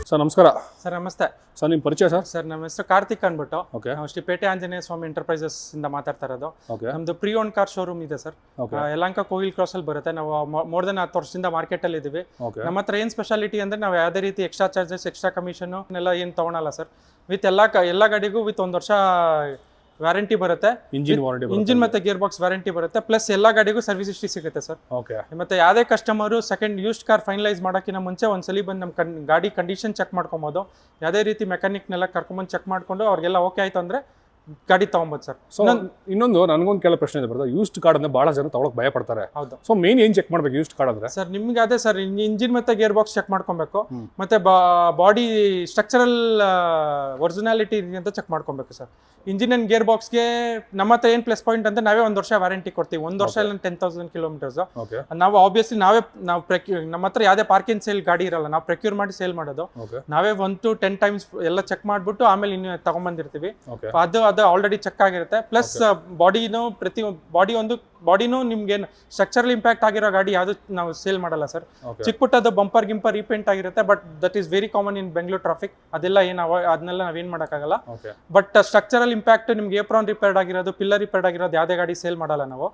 Sir ನಮಸ್ಕಾರ. Sir ನಮಸ್ತೆ sir ನಿಮ್ಮ ಪರಿಚಯ ಸರ್? ಸರ್ ನಮ್ಮ ಹೆಸರು ಕಾರ್ತಿಕ್ ಅಂದ್ಬಿಟ್ಟು ಓಕೆ. ನಾವು ಶ್ರೀ ಪೇಟೆ ಆಂಜನೇಯ ಸ್ವಾಮಿ ಎಂಟರ್ಪ್ರೈಸಸ್ ಇಂದ ಮಾತಾಡ್ತಾ ಇರೋದು. ಓಕೆ. ನಮ್ದು ಪ್ರೀ ಓನ್ ಕಾರ್ ಶೋರೂಮ್ ಇದೆ ಸರ್. ಯಲಹಂಕ ಕೋಗಿಲ್ ಕ್ರಾಸ್ ಅಲ್ಲಿ ಬರುತ್ತೆ. ನಾವು ಮೋರ್ ದೆನ್ 10 ವರ್ಷದಿಂದ ಮಾರ್ಕೆಟ್ ಅಲ್ಲಿ ಇದೀವಿ. ನಮ್ಮ ಹತ್ರ ಏನ್ ಸ್ಪೆಷಾಲಿಟಿ ಅಂದ್ರೆ ನಾವು ಯಾವುದೇ ರೀತಿ ಎಕ್ಸ್ಟ್ರಾ ಚಾರ್ಜಸ್ ಎಕ್ಸ್ಟ್ರಾ ಕಮಿಷನ್ ಎಲ್ಲ ಏನು ತಗೊಳಲ್ಲ ಸರ್. ವಿತ್ ಎಲ್ಲ ಗಾಡಿಗೂ ವಿತ್ 1 ವರ್ಷ ವ್ಯಾರಂಟಿ ಬರುತ್ತೆ. ಇಂಜಿನ್ ಮತ್ತೆ ಗೇರ್ ಬಾಕ್ಸ್ ವ್ಯಾರಂಟಿ ಬರುತ್ತೆ. ಪ್ಲಸ್ ಎಲ್ಲ ಗಾಡಿಗೂ ಸರ್ವಿಸ್ ಹಿಸ್ಟ್ರಿ ಸಿಗುತ್ತೆ ಸರ್. ಮತ್ತೆ ಯಾವುದೇ customer second used car finalise ಮಾಡೋಕ್ಕಿಂತ ಮುಂಚೆ ಒಂದ್ಸಲಿ ಬಂದು ನಮ್ಮ ಗಾಡಿ ಕಂಡೀಷನ್ ಚೆಕ್ ಮಾಡ್ಕೊಬೋದು. ಯಾವುದೇ ರೀತಿ ಮೆಕ್ಯಾನಿಕ್ನೆಲ್ಲ ಕರ್ಕೊಂಬಂದು ಚೆಕ್ ಮಾಡ್ಕೊಂಡು ಅವ್ರಿಗೆಲ್ಲ ಓಕೆ ಆಯ್ತು ಅಂದ್ರೆ ಗಾಡಿ ತಗೊಬೋದು ಸರ್. ಸೊ ಇನ್ನೊಂದು ನನಗೊಂದು ಕೇಳೋ ಪ್ರಶ್ನೆ ಇದೆ ಬರ್ತದೆ. ಯೂಸ್ಡ್ ಕಾರ್ಡ್ ಅಂದ್ರೆ ಬಹಳ ಜನ ತಗೊಳಕ್ ಭಯ ಪಡ್ತಾರೆ. ಹೌದು. ಸೊ ಮೇನ್ ಏನ್ ಚೆಕ್ ಮಾಡ್ಬೇಕು ಯೂಸ್ಡ್ ಕಾರ್ಡ್ ಅಂದ್ರೆ? ಸರ್ ನಿಮ್ಗೆ ಅದೇ ಸರ್, ಇಂಜಿನ್ ಮತ್ತೆ ಗೇರ್ ಬಾಕ್ಸ್ ಚೆಕ್ ಮಾಡ್ಕೊಬೇಕು. ಮತ್ತೆ ಬಾಡಿ ಸ್ಟ್ರಕ್ಚರಲ್ ಒರಿಜಿನಾಲಿಟಿ ಅಂತ ಚೆಕ್ ಮಾಡ್ಕೊಬೇಕು ಸರ್. ಇಂಜಿನ್ ಅಂಡ್ ಗೇರ್ ಬಾಕ್ಸ್ಗೆ ನಮ್ಮ ಹತ್ರ ಏನ್ ಪ್ಲಸ್ ಪಾಯಿಂಟ್ ಅಂದ್ರೆ ನಾವೇ 1 ವರ್ಷ ವ್ಯಾರಂಟಿ ಕೊಡ್ತೀವಿ. 1 ವರ್ಷ ಇಲ್ಲ 10,000 ಕಿಲೋಮೀಟರ್ಸ್. ನಾವು ಆಬ್ವಿಯಸ್ಲಿ ನಾವು ನಮ್ಮ ಹತ್ರ ಯಾವುದೇ ಪಾರ್ಕಿಂಗ್ ಸೇಲ್ ಗಾಡಿ ಇರಲ್ಲ. ನಾವು ಪ್ರಕ್ಯೂರ್ ಮಾಡಿ ಸೇಲ್ ಮಾಡೋದು. ನಾವೇ 1 to 10 ಟೈಮ್ಸ್ ಎಲ್ಲ ಚೆಕ್ ಮಾಡ್ಬಿಟ್ಟು ಆಮೇಲೆ ಇನ್ನು ತಗೊಂಡ್ಬಂದಿರ್ತೀವಿ. ಅದು ಆಲ್ರೆಡಿ ಚೆಕ್ ಆಗಿರುತ್ತೆ. ಪ್ಲಸ್ ಬಾಡಿನೂ ನಿಮ್ಗೆ ಸ್ಟ್ರಕ್ಚರಲ್ ಇಂಪ್ಯಾಕ್ಟ್ ಆಗಿರೋ ಗಾಡಿ ಯಾವ್ದು ನಾವು ಸೇಲ್ ಮಾಡಲ್ಲ ಸರ್. ಚಿಕ್ಕ ಪುಟ್ಟದ್ದು ಬಂಪರ್ ಗಿಂಪರ್ ರೀಪೇಂಟ್ ಆಗಿರುತ್ತೆ. But that is very common in Bengaluru traffic. ಅದೆಲ್ಲ ಅದನ್ನೆಲ್ಲ ನಾವೇನ್ ಮಾಡೋಕ್ಕಾಗಲ್ಲ. ಬಟ್ ಸ್ಟ್ರಕ್ಚರಲ್ ಇಂಪ್ಯಾಕ್ಟ್ ನಿಮ್ಗೆ ಏಪ್ರಾನ್ ರಿಪೇರ್ಡ್ ಆಗಿರೋದು, ಪಿಲ್ಲರ್ ರಿಪೇರ್ಡ್ ಆಗಿರೋದು ಯಾವುದೇ ಗಾಡಿ ಸೇಲ್ ಮಾಡಲ್ಲ ನಾವು.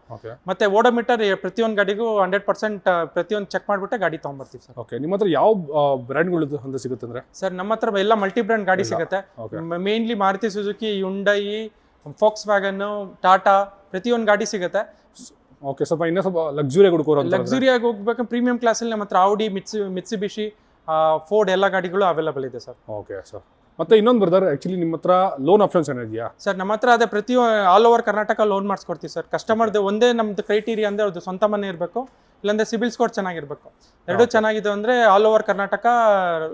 ಮತ್ತೆ ಓಡೋಮೀಟರ್ ಪ್ರತಿಯೊಂದು ಗಾಡಿಗೂ 100% ಪ್ರತಿಯೊಂದು ಚೆಕ್ ಮಾಡ್ಬಿಟ್ಟೆ ಗಾಡಿ ತಗೊಂಡ್ಬರ್ತೀವಿ ಸರ್. ಓಕೆ. ನಿಮ್ಮ ಹತ್ರ ಯಾವ ಬ್ರ್ಯಾಂಡ್ಗಳು ಅಂತ ಸಿಗುತ್ತೆ ಅಂದ್ರೆ? ಸರ್ ನಮ್ಮ ಹತ್ರ ಎಲ್ಲ ಮಲ್ಟಿ ಬ್ರ್ಯಾಂಡ್ ಗಾಡಿ ಸಿಗುತ್ತೆ. Mainly Maruti Suzuki, Hyundai, forks wagon, Tata ಪ್ರತಿಯೊಂದು ಗಾಡಿ ಸಿಗುತ್ತೆ. ಓಕೆ. ಸ್ವಲ್ಪ ಇನ್ನೂ ಸ್ವಲ್ಪ ಲಕ್ಸುರಿಯಾಗಿ ಹೋಗ್ಬೇಕು. ಪ್ರೀಮಿಯಂ ಕ್ಲಾಸಲ್ಲಿ ನಮ್ಮ ಹತ್ರ ಆಡಿ, ಮಿಟ್ಸುಬಿಶಿ, ಫೋರ್ಡ್ ಎಲ್ಲ ಗಾಡಿಗಳು ಅವೈಲೇಬಲ್ ಇದೆ ಸರ್. Okay sir. ಮತ್ತೆ ಇನ್ನೊಂದು ಬರ್ದಾರೆ, ಆಕ್ಚುಲಿ ನಿಮ್ಮ ಹತ್ರ ಲೋನ್ ಆಪ್ಷನ್ಸ್ ಏನಿದೆಯಾ ಸರ್? ನಮ್ಮ ಹತ್ರ ಅದೇ ಆಲ್ ಓವರ್ ಕರ್ನಾಟಕ ಲೋನ್ ಮಾಡಿಸ್ಕೊಡ್ತೀವಿ ಸರ್. ಕಸ್ಟಮರ್ದು ಒಂದೇ ನಮ್ದು ಕ್ರೈಟೀರಿಯಾ ಅಂದ್ರೆ ಅವ್ರದ್ದು ಸ್ವಂತ ಮನೆ ಇರಬೇಕು, ಇಲ್ಲಾಂದ್ರೆ ಸಿಬಿಲ್ ಸ್ಕೋರ್ ಚೆನ್ನಾಗಿರ್ಬೇಕು. ಎರಡು ಚೆನ್ನಾಗಿದೆ ಅಂದ್ರೆ ಆಲ್ ಓವರ್ ಕರ್ನಾಟಕ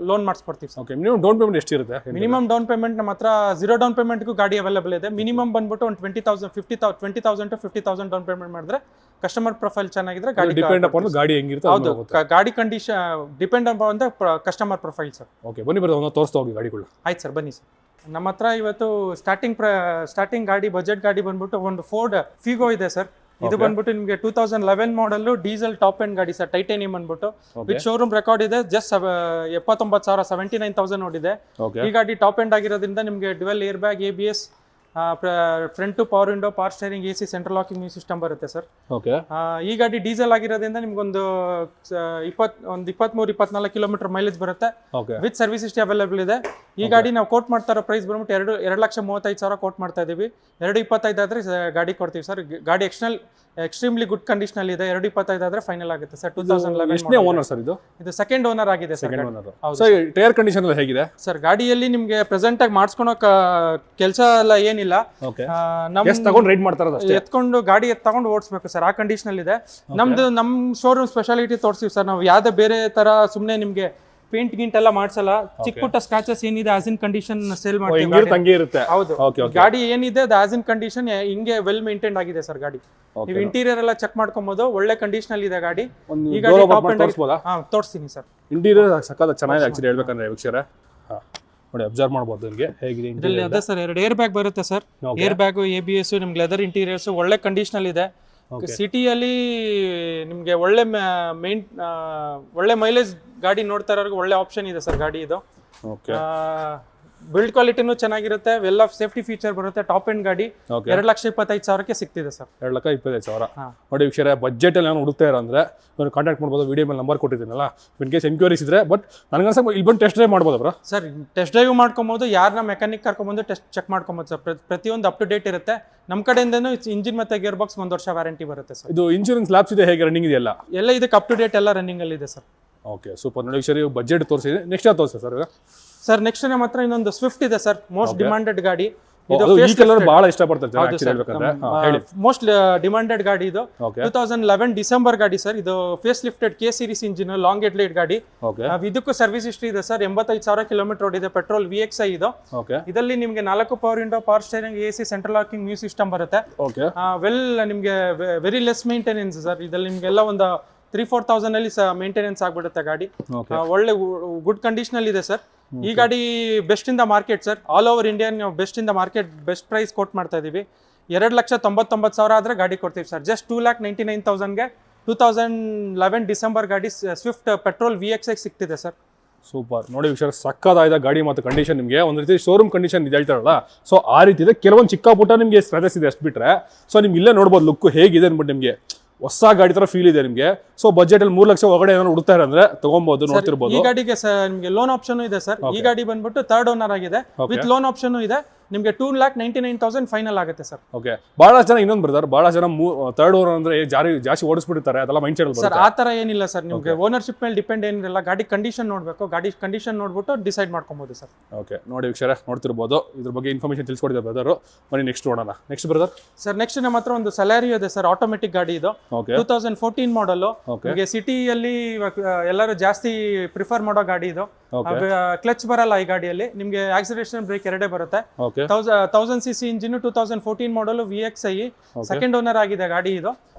ಲೋನ್ ಮಾಡಿಸ್ಕೊಡ್ತೀವಿ ಸರ್. ಮಿನಿಮಮ್ ಡೌನ್ ಪೇಮೆಂಟ್ ಎಷ್ಟಿರುತ್ತೆ? ಮಿನಿಮಮ್ ಡೌನ್ ಪೇಮೆಂಟ್ ನಮ್ಮ ಹತ್ರ 0 ಡೌನ್ ಪೇಮೆಂಟ್ಗೂ ಗಾಡಿ ಅವೈಲೇಬಲ್ ಇದೆ. ಮಿನಿಮಮ್ ಬಂದ್ಬಿಟ್ಟು ಒಂದು 20,000 to 50,000 ಡೌನ್ ಪೇಮೆಂಟ್ ಮಾಡಿದ್ರೆ ಕಸ್ಟಮರ್ ಪ್ರೊಫೈಲ್ ಚೆನ್ನಾಗಿದ್ರೆ ಗಾಡಿ ಡಿಪೆಂಡ್ ಅಪಾನ್ ಗಾಡಿ ಹೆಂಗಿರುತ್ತೆ. ಹೌದು, ಗಾಡಿ condition depend upon the customer profile sir. Okay, ಬನ್ನಿ ಒಂದು ತೋರಿಸ್ತಾ ಹೋಗಿ ಗಾಡಿಗಳು. ಆಯ್ತು ಸರ್, ಬನ್ನಿ ಸರ್. ನಮ್ಮ ಹತ್ರ ಇವತ್ತು ಸ್ಟಾರ್ಟಿಂಗ್ ಗಾಡಿ, ಬಜೆಟ್ ಗಾಡಿ ಬಂದ್ಬಿಟ್ಟು ಒಂದು ಫೋರ್ಡ್ ಫಿಗೋ ಇದೆ ಸರ್. ಇದು ಬಂದ್ಬಿಟ್ಟು ನಿಮಗೆ 2011 ಮಾಡಲ್ ಡೀಸೆಲ್ ಟಾಪ್ ಎಂಡ್ ಗಾಡಿ ಸರ್. ಟೈಟಾನಿಯಂ ಬಂದ್ಬಿಟ್ಟು ವಿತ್ ಶೋರೂಮ್ ರೆಕಾರ್ಡ್ ಇದೆ. ಜಸ್ಟ್ 79,000 79,000 ನೋಡಿದೆ. ಈ ಗಾಡಿ ಟಾಪ್ ಎಂಡ್ ಆಗಿರೋದ್ರಿಂದ ನಿಮಗೆ dual air bag, ABS, front two power window, power steering, AC, central locking music system ಬರುತ್ತೆ ಸರ್. ಈ ಗಾಡಿ ಡೀಸೆಲ್ ಆಗಿರೋದ್ರಿಂದ ನಿಮ್ಗೊಂದು 23-24 ಕಿಲೋಮೀಟರ್ ಮೈಲೇಜ್ ಬರುತ್ತೆ. ವಿತ್ ಸರ್ವಿಸ್ ಹಿಸ್ಟ್ರಿ ಅವೈಲೇಬಲ್ ಇದೆ. ಈ ಗಾಡಿ ನಾವು ಕೋಟ್ ಮಾಡ್ತಾ ಇರೋ ಪ್ರೈಸ್ ಬಂದ್ಬಿಟ್ಟು 2,35,000 ಕೋಟ್ ಮಾಡ್ತಾ ಇದೀವಿ. 2,25 ಆದ್ರೆ ಗಾಡಿ ಕೊಡ್ತೀವಿ ಸರ್. ಗಾಡಿ ಎಕ್ಸ್ಟ್ರೀಮ್ಲಿ ಗುಡ್ ಕಂಡೀಷನ್ ಅಲ್ಲಿ ಇದೆ. 2,25 ಆದ್ರೆ ಫೈನಲ್ ಆಗುತ್ತೆ ಸರ್. 2011 owner sir. ಇದು ಸೆಕೆಂಡ್ ಓನರ್ ಆಗಿದೆ ಸರ್. ಟೈರ್ ಕಂಡೀಷನ್ ಎಲ್ಲ ಹೇಗಿದೆ ಸರ್? ಗಾಡಿಯಲ್ಲಿ ನಿಮ್ಗೆ ಪ್ರೆಸೆಂಟ್ ಆಗಿ ಮಾಡಿಸ್ಕೊಳಕ್ ಕೆಲಸ ಎಲ್ಲ ಏನಿಲ್ಲ. ಎತ್ಕೊಂಡು ಗಾಡಿ ತಗೊಂಡು ಓಡಿಸ್ಬೇಕು ಸರ್. ಆ ಕಂಡೀಷನ್ ಇದೆ. ನಮ್ ಶೋರೂಮ್ ಸ್ಪೆಷಾಲಿಟಿ ತೋರಿಸ್ತೀವಿ ಸರ್. ನಾವು ಯಾವ್ದೇ ಬೇರೆ ತರ ಸುಮ್ನೆ ನಿಮ್ಗೆ ಪೇಂಟ್ ಗಿಂಟ್ ಎಲ್ಲ ಮಾಡ್ಸಲ್ಲ. ಚಿಕ್ಕ ಪುಟ್ಟ ಸ್ಕ್ರಾಚಸ್ ಏನಿದೆ ಆಸ್ ಇನ್ ಕಂಡೀಷನ್ ಸೇಲ್ ಮಾಡ್ತೀವಿ. ಹೌದು, ಗಾಡಿ ಏನಿದೆ ಅದು ಆಸ್ ಇನ್ ಕಂಡೀಷನ್ ಹಿಂಗೆ ವೆಲ್ ಮೇಂಟೈನ್ ಆಗಿದೆ ಸರ್ ಗಾಡಿ. ನೀವು ಇಂಟೀರಿಯರ್ ಎಲ್ಲ ಚೆಕ್ ಮಾಡ್ಕೊಬಹುದು. ಒಳ್ಳೆ ಕಂಡೀಷನ್ ಅಲ್ಲಿ ಇದೆ ಗಾಡಿ. ಈ ಗಾಡಿ ತೋರಿಸ್ತೀನಿ ಸರ್. ಇಂಟೀರಿಯರ್ ಸಕ್ಕತ್ತಾಗಿ ಚೆನ್ನಾಗಿದೆ ಆಕ್ಚುಲಿ ಹೇಳ್ಬೇಕಂದ್ರೆ ವೀಕ್ಷಕರೇ. ನೋಡಿ, ಅಬ್ಸರ್ವ್ ಮಾಡಬಹುದು ನಿಮಗೆ ಹೇಗಿದೆ. ಇದರಲ್ಲಿ ಅದೇ ಸರ್ 2 ಏರ್ ಬ್ಯಾಗ್ ಬರುತ್ತೆ ಸರ್. ಏರ್ ಬ್ಯಾಗ್, ABS, ನಿಮ್ಗೆ ಲೆದರ್ ಇಂಟೀರಿಯರ್ಸ್ ಒಳ್ಳೆ ಕಂಡೀಷನ್ ಅಲ್ಲಿ ಇದೆ. ಸಿಟಿಯಲ್ಲಿ ನಿಮ್ಗೆ ಒಳ್ಳೆ ಮೈಲೇಜ್ ಗಾಡಿ ನೋಡ್ತಾ ಇರೋರ್ಗೆ ಒಳ್ಳೆ ಆಪ್ಷನ್ ಇದೆ ಸರ್ ಗಾಡಿ ಇದು. ಬಿಲ್ಡ್ ಕ್ವಾಲಿಟಿನೂ ಚೆನ್ನಾಗಿರುತ್ತೆ. ವೆಲ್ ಆಫ್ ಸೇಫ್ಟಿ ಫೀಚರ್ ಬರುತ್ತೆ. ಟಾಪ್ ಎಂಡ್ ಗಾಡಿ 2,25,000 ಸಿಗ್ತಿದೆ ಸರ್. 2,25,000 ನೋಡಿ ವೀಕ್ಷಕರೇ. ಬಜೆಟ್ ಅಲ್ಲಿ ನಾನು ಹುಡುಕ್ತಾ ಇರೋಂದ್ರೆ ಕಾಂಟ್ಯಾಕ್ಟ್ ಮಾಡ್ಬೋದು. ವಿಡಿಯೋ ಮೇಲೆ ನಂಬರ್ ಕೊಟ್ಟಿದ್ದೀನಲ್ಲ. ಇನ್ ಕೇಸ್ ಎಂಕ್ವೈರೀಸ್ ಇದ್ರೆ, ಬಟ್ ನನಗನ್ಸ ಇಲ್ಲಿ ಬಂದು ಟೆಸ್ಟ್ ಡ್ರೈವ್ ಮಾಡ್ಬೋದು ಬ್ರಾ ಸರ್. ಟೆಸ್ಟ್ ಡ್ರೈವ್ ಮಾಡ್ಕೊಬೋದು. ಯಾರನ್ನ ಮೆಕ್ಯಾನಿಕ್ ಕರ್ಕೊಂಡ್ಬಂದು ಟೆಸ್ಟ್ ಚೆಕ್ ಮಾಡ್ಕೊಬೋದು ಸರ್. ಪ್ರತಿಯೊಂದು ಅಪ್ ಟು ಡೇಟ್ ಇರುತ್ತೆ. ನಮ್ಮ ಕಡೆಯಿಂದನೂ ಇಂಜಿನ್ ಮತ್ತೆ ಗೇರ್ ಬಾಕ್ಸ್ 1 ವರ್ಷ ವ್ಯಾರಂಟಿ ಬರುತ್ತೆ ಸರ್. ಇದು ಇನ್ಶೂರೆನ್ಸ್ ಲ್ಯಾಬ್ಸ್ ಇದೆ, ಹೇಗೆ ರನ್ನಿಂಗ್ ಇದೆಯಲ್ಲ? ಎಲ್ಲ ಇದಕ್ಕೆ ಅಪ್ ಟು ಡೇಟ್ ಎಲ್ಲ ರನ್ನಿಂಗ್ ಅಲ್ಲಿ ಇದೆ ಸರ್. Okay, super. ನೋಡಿ ವೀಕ್ಷಕರೇ, ಬಜೆಟ್ ತೋರಿಸಿದೆ. ನೆಕ್ಸ್ಟ್ ಯಾವ್ದು ತೋರಿಸಿ ಸರ್? ಸರ್ ನೆಕ್ಸ್ಟ್ ನಮ್ಮ ಹತ್ರ ಇನ್ನೊಂದು ಸ್ವಿಫ್ಟ್ ಇದೆ ಸರ್. ಮೋಸ್ಟ್ ಡಿಮಾಂಡೆಡ್ ಗಾಡಿ. ಈ ಕಲರ್ ಬಹಳ ಇಷ್ಟಪಡ್ತಾರೆ. ಮೋಸ್ಟ್ ಡಿಮಾಂಡೆಡ್ ಗಾಡಿ ಇದು. 2011 ಡಿಸೆಂಬರ್ ಗಾಡಿ ಸರ್. ಇದು face lifted K series engine, long head light ಗಾಡಿ. ಇದಕ್ಕೂ ಸರ್ವಿಸ್ ಹಿಸ್ಟ್ರಿ ಇದೆ ಸರ್. 85,000 ಕಿಲೋಮೀಟರ್ ಓಡಿದೆ. ಪೆಟ್ರೋಲ್ VXI ಇದು. ಇದರಲ್ಲಿ ನಿಮ್ಗೆ 4 power window, power steering, AC, central locking music system ಬರುತ್ತೆ. ವೆಲ್ ನಿಮ್ಗೆ ವೆರಿ ಲೆಸ್ ಮೇಂಟೆನೆನ್ಸ್ ಸರ್. ಇದರಲ್ಲಿ ನಿಮ್ಗೆಲ್ಲ ಒಂದು 3,000-4,000 ಅಲ್ಲಿ ಮೇಂಟೆನೆನ್ಸ್ ಆಗ್ಬಿಡುತ್ತೆ ಗಾಡಿ. ಒಳ್ಳೆ ಗುಡ್ ಕಂಡೀಷನ್ ಅಲ್ಲಿ ಇದೆ ಸರ್. ಈ ಗಾಡಿ best in the market sir. All over Indian best in the market best price quote ಮಾಡ್ತಾ ಇದೀವಿ. 2,99,000 ಆದ್ರೆ ಗಾಡಿ ಕೊಡ್ತೀವಿ ಸರ್. ಜಸ್ಟ್ 2,99,000ಗೆ 2011 ಡಿಸೆಂಬರ್ ಗಾಡಿ ಸ್ವಿಫ್ಟ್ ಪೆಟ್ರೋಲ್ VXI ಸಿಗ್ತಿದೆ ಸರ್. ಸೂಪರ್ ನೋಡಿ ವಿಷಯ ಸಕ್ಕದಾದ ಗಾಡಿ ಮತ್ತು ಕಂಡೀಷನ್ ನಿಮಗೆ ಒಂದು ರೀತಿ ಶೋರೂಮ್ ಕಂಡೀಷನ್ ಇದೆ ಹೇಳ್ತಾರಲ್ಲ, ಸೊ ಆ ರೀತಿ ಇದೆ. ಕೆಲವೊಂದು ಚಿಕ್ಕ ಪುಟ್ಟ ನಿಮಗೆ ಸ್ಕ್ರಾಚಸ್ ಇದೆ ಅಷ್ಟು ಬಿಟ್ರೆ, ಸೊ ನಿಮ್ಗೆ ಇಲ್ಲೇ ನೋಡ್ಬೋದು ಲುಕ್ ಹೇಗಿದೆ ಅಂದ್ಬಿಟ್ಟು ನಿಮಗೆ ಹೊಸ ಗಾಡಿ ತರ ಫೀಲ್ ಇದೆ ನಿಮಗೆ. ಸೊ ಬಜೆಟ್ ಅಲ್ಲಿ 3 ಲಕ್ಷ ಒಳಗಡೆ ಏನಾದ್ರು ಹುಡುಕ್ತಾರೆ ಅಂದ್ರೆ ತಗೊಬಹುದು, ನೋಡ್ತಿರ್ಬೋದು. ಈ ಗಾಡಿಗೆ ನಿಮಗೆ ಲೋನ್ ಆಪ್ಷನ್ ಇದೆ ಸರ್. ಈ ಗಾಡಿ ಬಂದ್ಬಿಟ್ಟು ಥರ್ಡ್ ಓನರ್ ಆಗಿದೆ, ವಿತ್ ಲೋನ್ ಆಪ್ಷನ್ ಇದೆ. ನಿಮಗೆ 2,99,000 ಫೈನಲ್ ಆಗುತ್ತೆ ಸರ್. ಓಕೆ, ಬಹಳ ಜನ ಇನ್ನೊಂದು ಬ್ರದರ್, ಬಹಳ ಜನ ಥರ್ಡ್ ಓನರ್ ಅಂದ್ರೆ ಜಾಸ್ತಿ ಓಡಿಸ್ಬಿಡ್ತಾರೆ, ಅದೆಲ್ಲ ಮೈಂಡ್ ಸೆಟ್ ಸರ್. ಆ ತರ ಏನಿಲ್ಲ ಸರ್, ನಿಮಗೆ ಓನರ್ಶಿಪ್ ಮೇಲೆ ಡಿಪೆಂಡ್ ಏನಿಲ್ಲ. ಗಾಡಿ ಕಂಡೀಷನ್ ನೋಡಬೇಕು, ಗಾಡಿ ಕಂಡೀಷನ್ ನೋಡ್ಬಿಟ್ಟು ಡಿಸೈಡ್ ಮಾಡ್ಕೊಬಹುದು ಸರ್. ಓಕೆ, ನೋಡಿ ವೀಕ್ಷರ ನೋಡ್ತಿರ್ಬೋದು, ಇದ್ರ ಬಗ್ಗೆ ಇನ್ಫಾರ್ಮೇಷನ್ ತಿಳಿಸ್ಕೊಡಿದ್ದಾರೆ ಬ್ರದರ್. ಬನ್ನಿ ನೆಕ್ಸ್ಟ್ ನೋಡೋಣ. ನೆಕ್ಸ್ಟ್ ಬ್ರದರ್ ಸರ್, ನೆಕ್ಸ್ಟ್ ನಮ್ಮ ಹತ್ರ ಒಂದು ಸೆಲಾರಿಯೋ ಇದೆ ಸರ್, ಆಟೋಮೆಟಿಕ್ ಗಾಡಿ ಇದು. 2014 ಮಾಡಲ್. ನಿಮಗೆ ಸಿಟಿಯಲ್ಲಿ ಎಲ್ಲರೂ ಜಾಸ್ತಿ ಪ್ರಿಫರ್ ಮಾಡೋ ಗಾಡಿ ಇದು. ಕ್ಲಚ್ ಬರಲ್ಲ ಈ ಗಾಡಿಯಲ್ಲಿ, ನಿಮಗೆ ಆಕ್ಸಿಲರೇಷನ್ ಬ್ರೇಕ್ ಎರಡೇ ಬರುತ್ತೆ. 1000cc ಇಂಜಿನ್, 2014 ಮಾಡಲ್, VXI ಸೆಕೆಂಡ್ ಓನರ್ ಆಗಿದೆ ಗಾಡಿ ಇದು.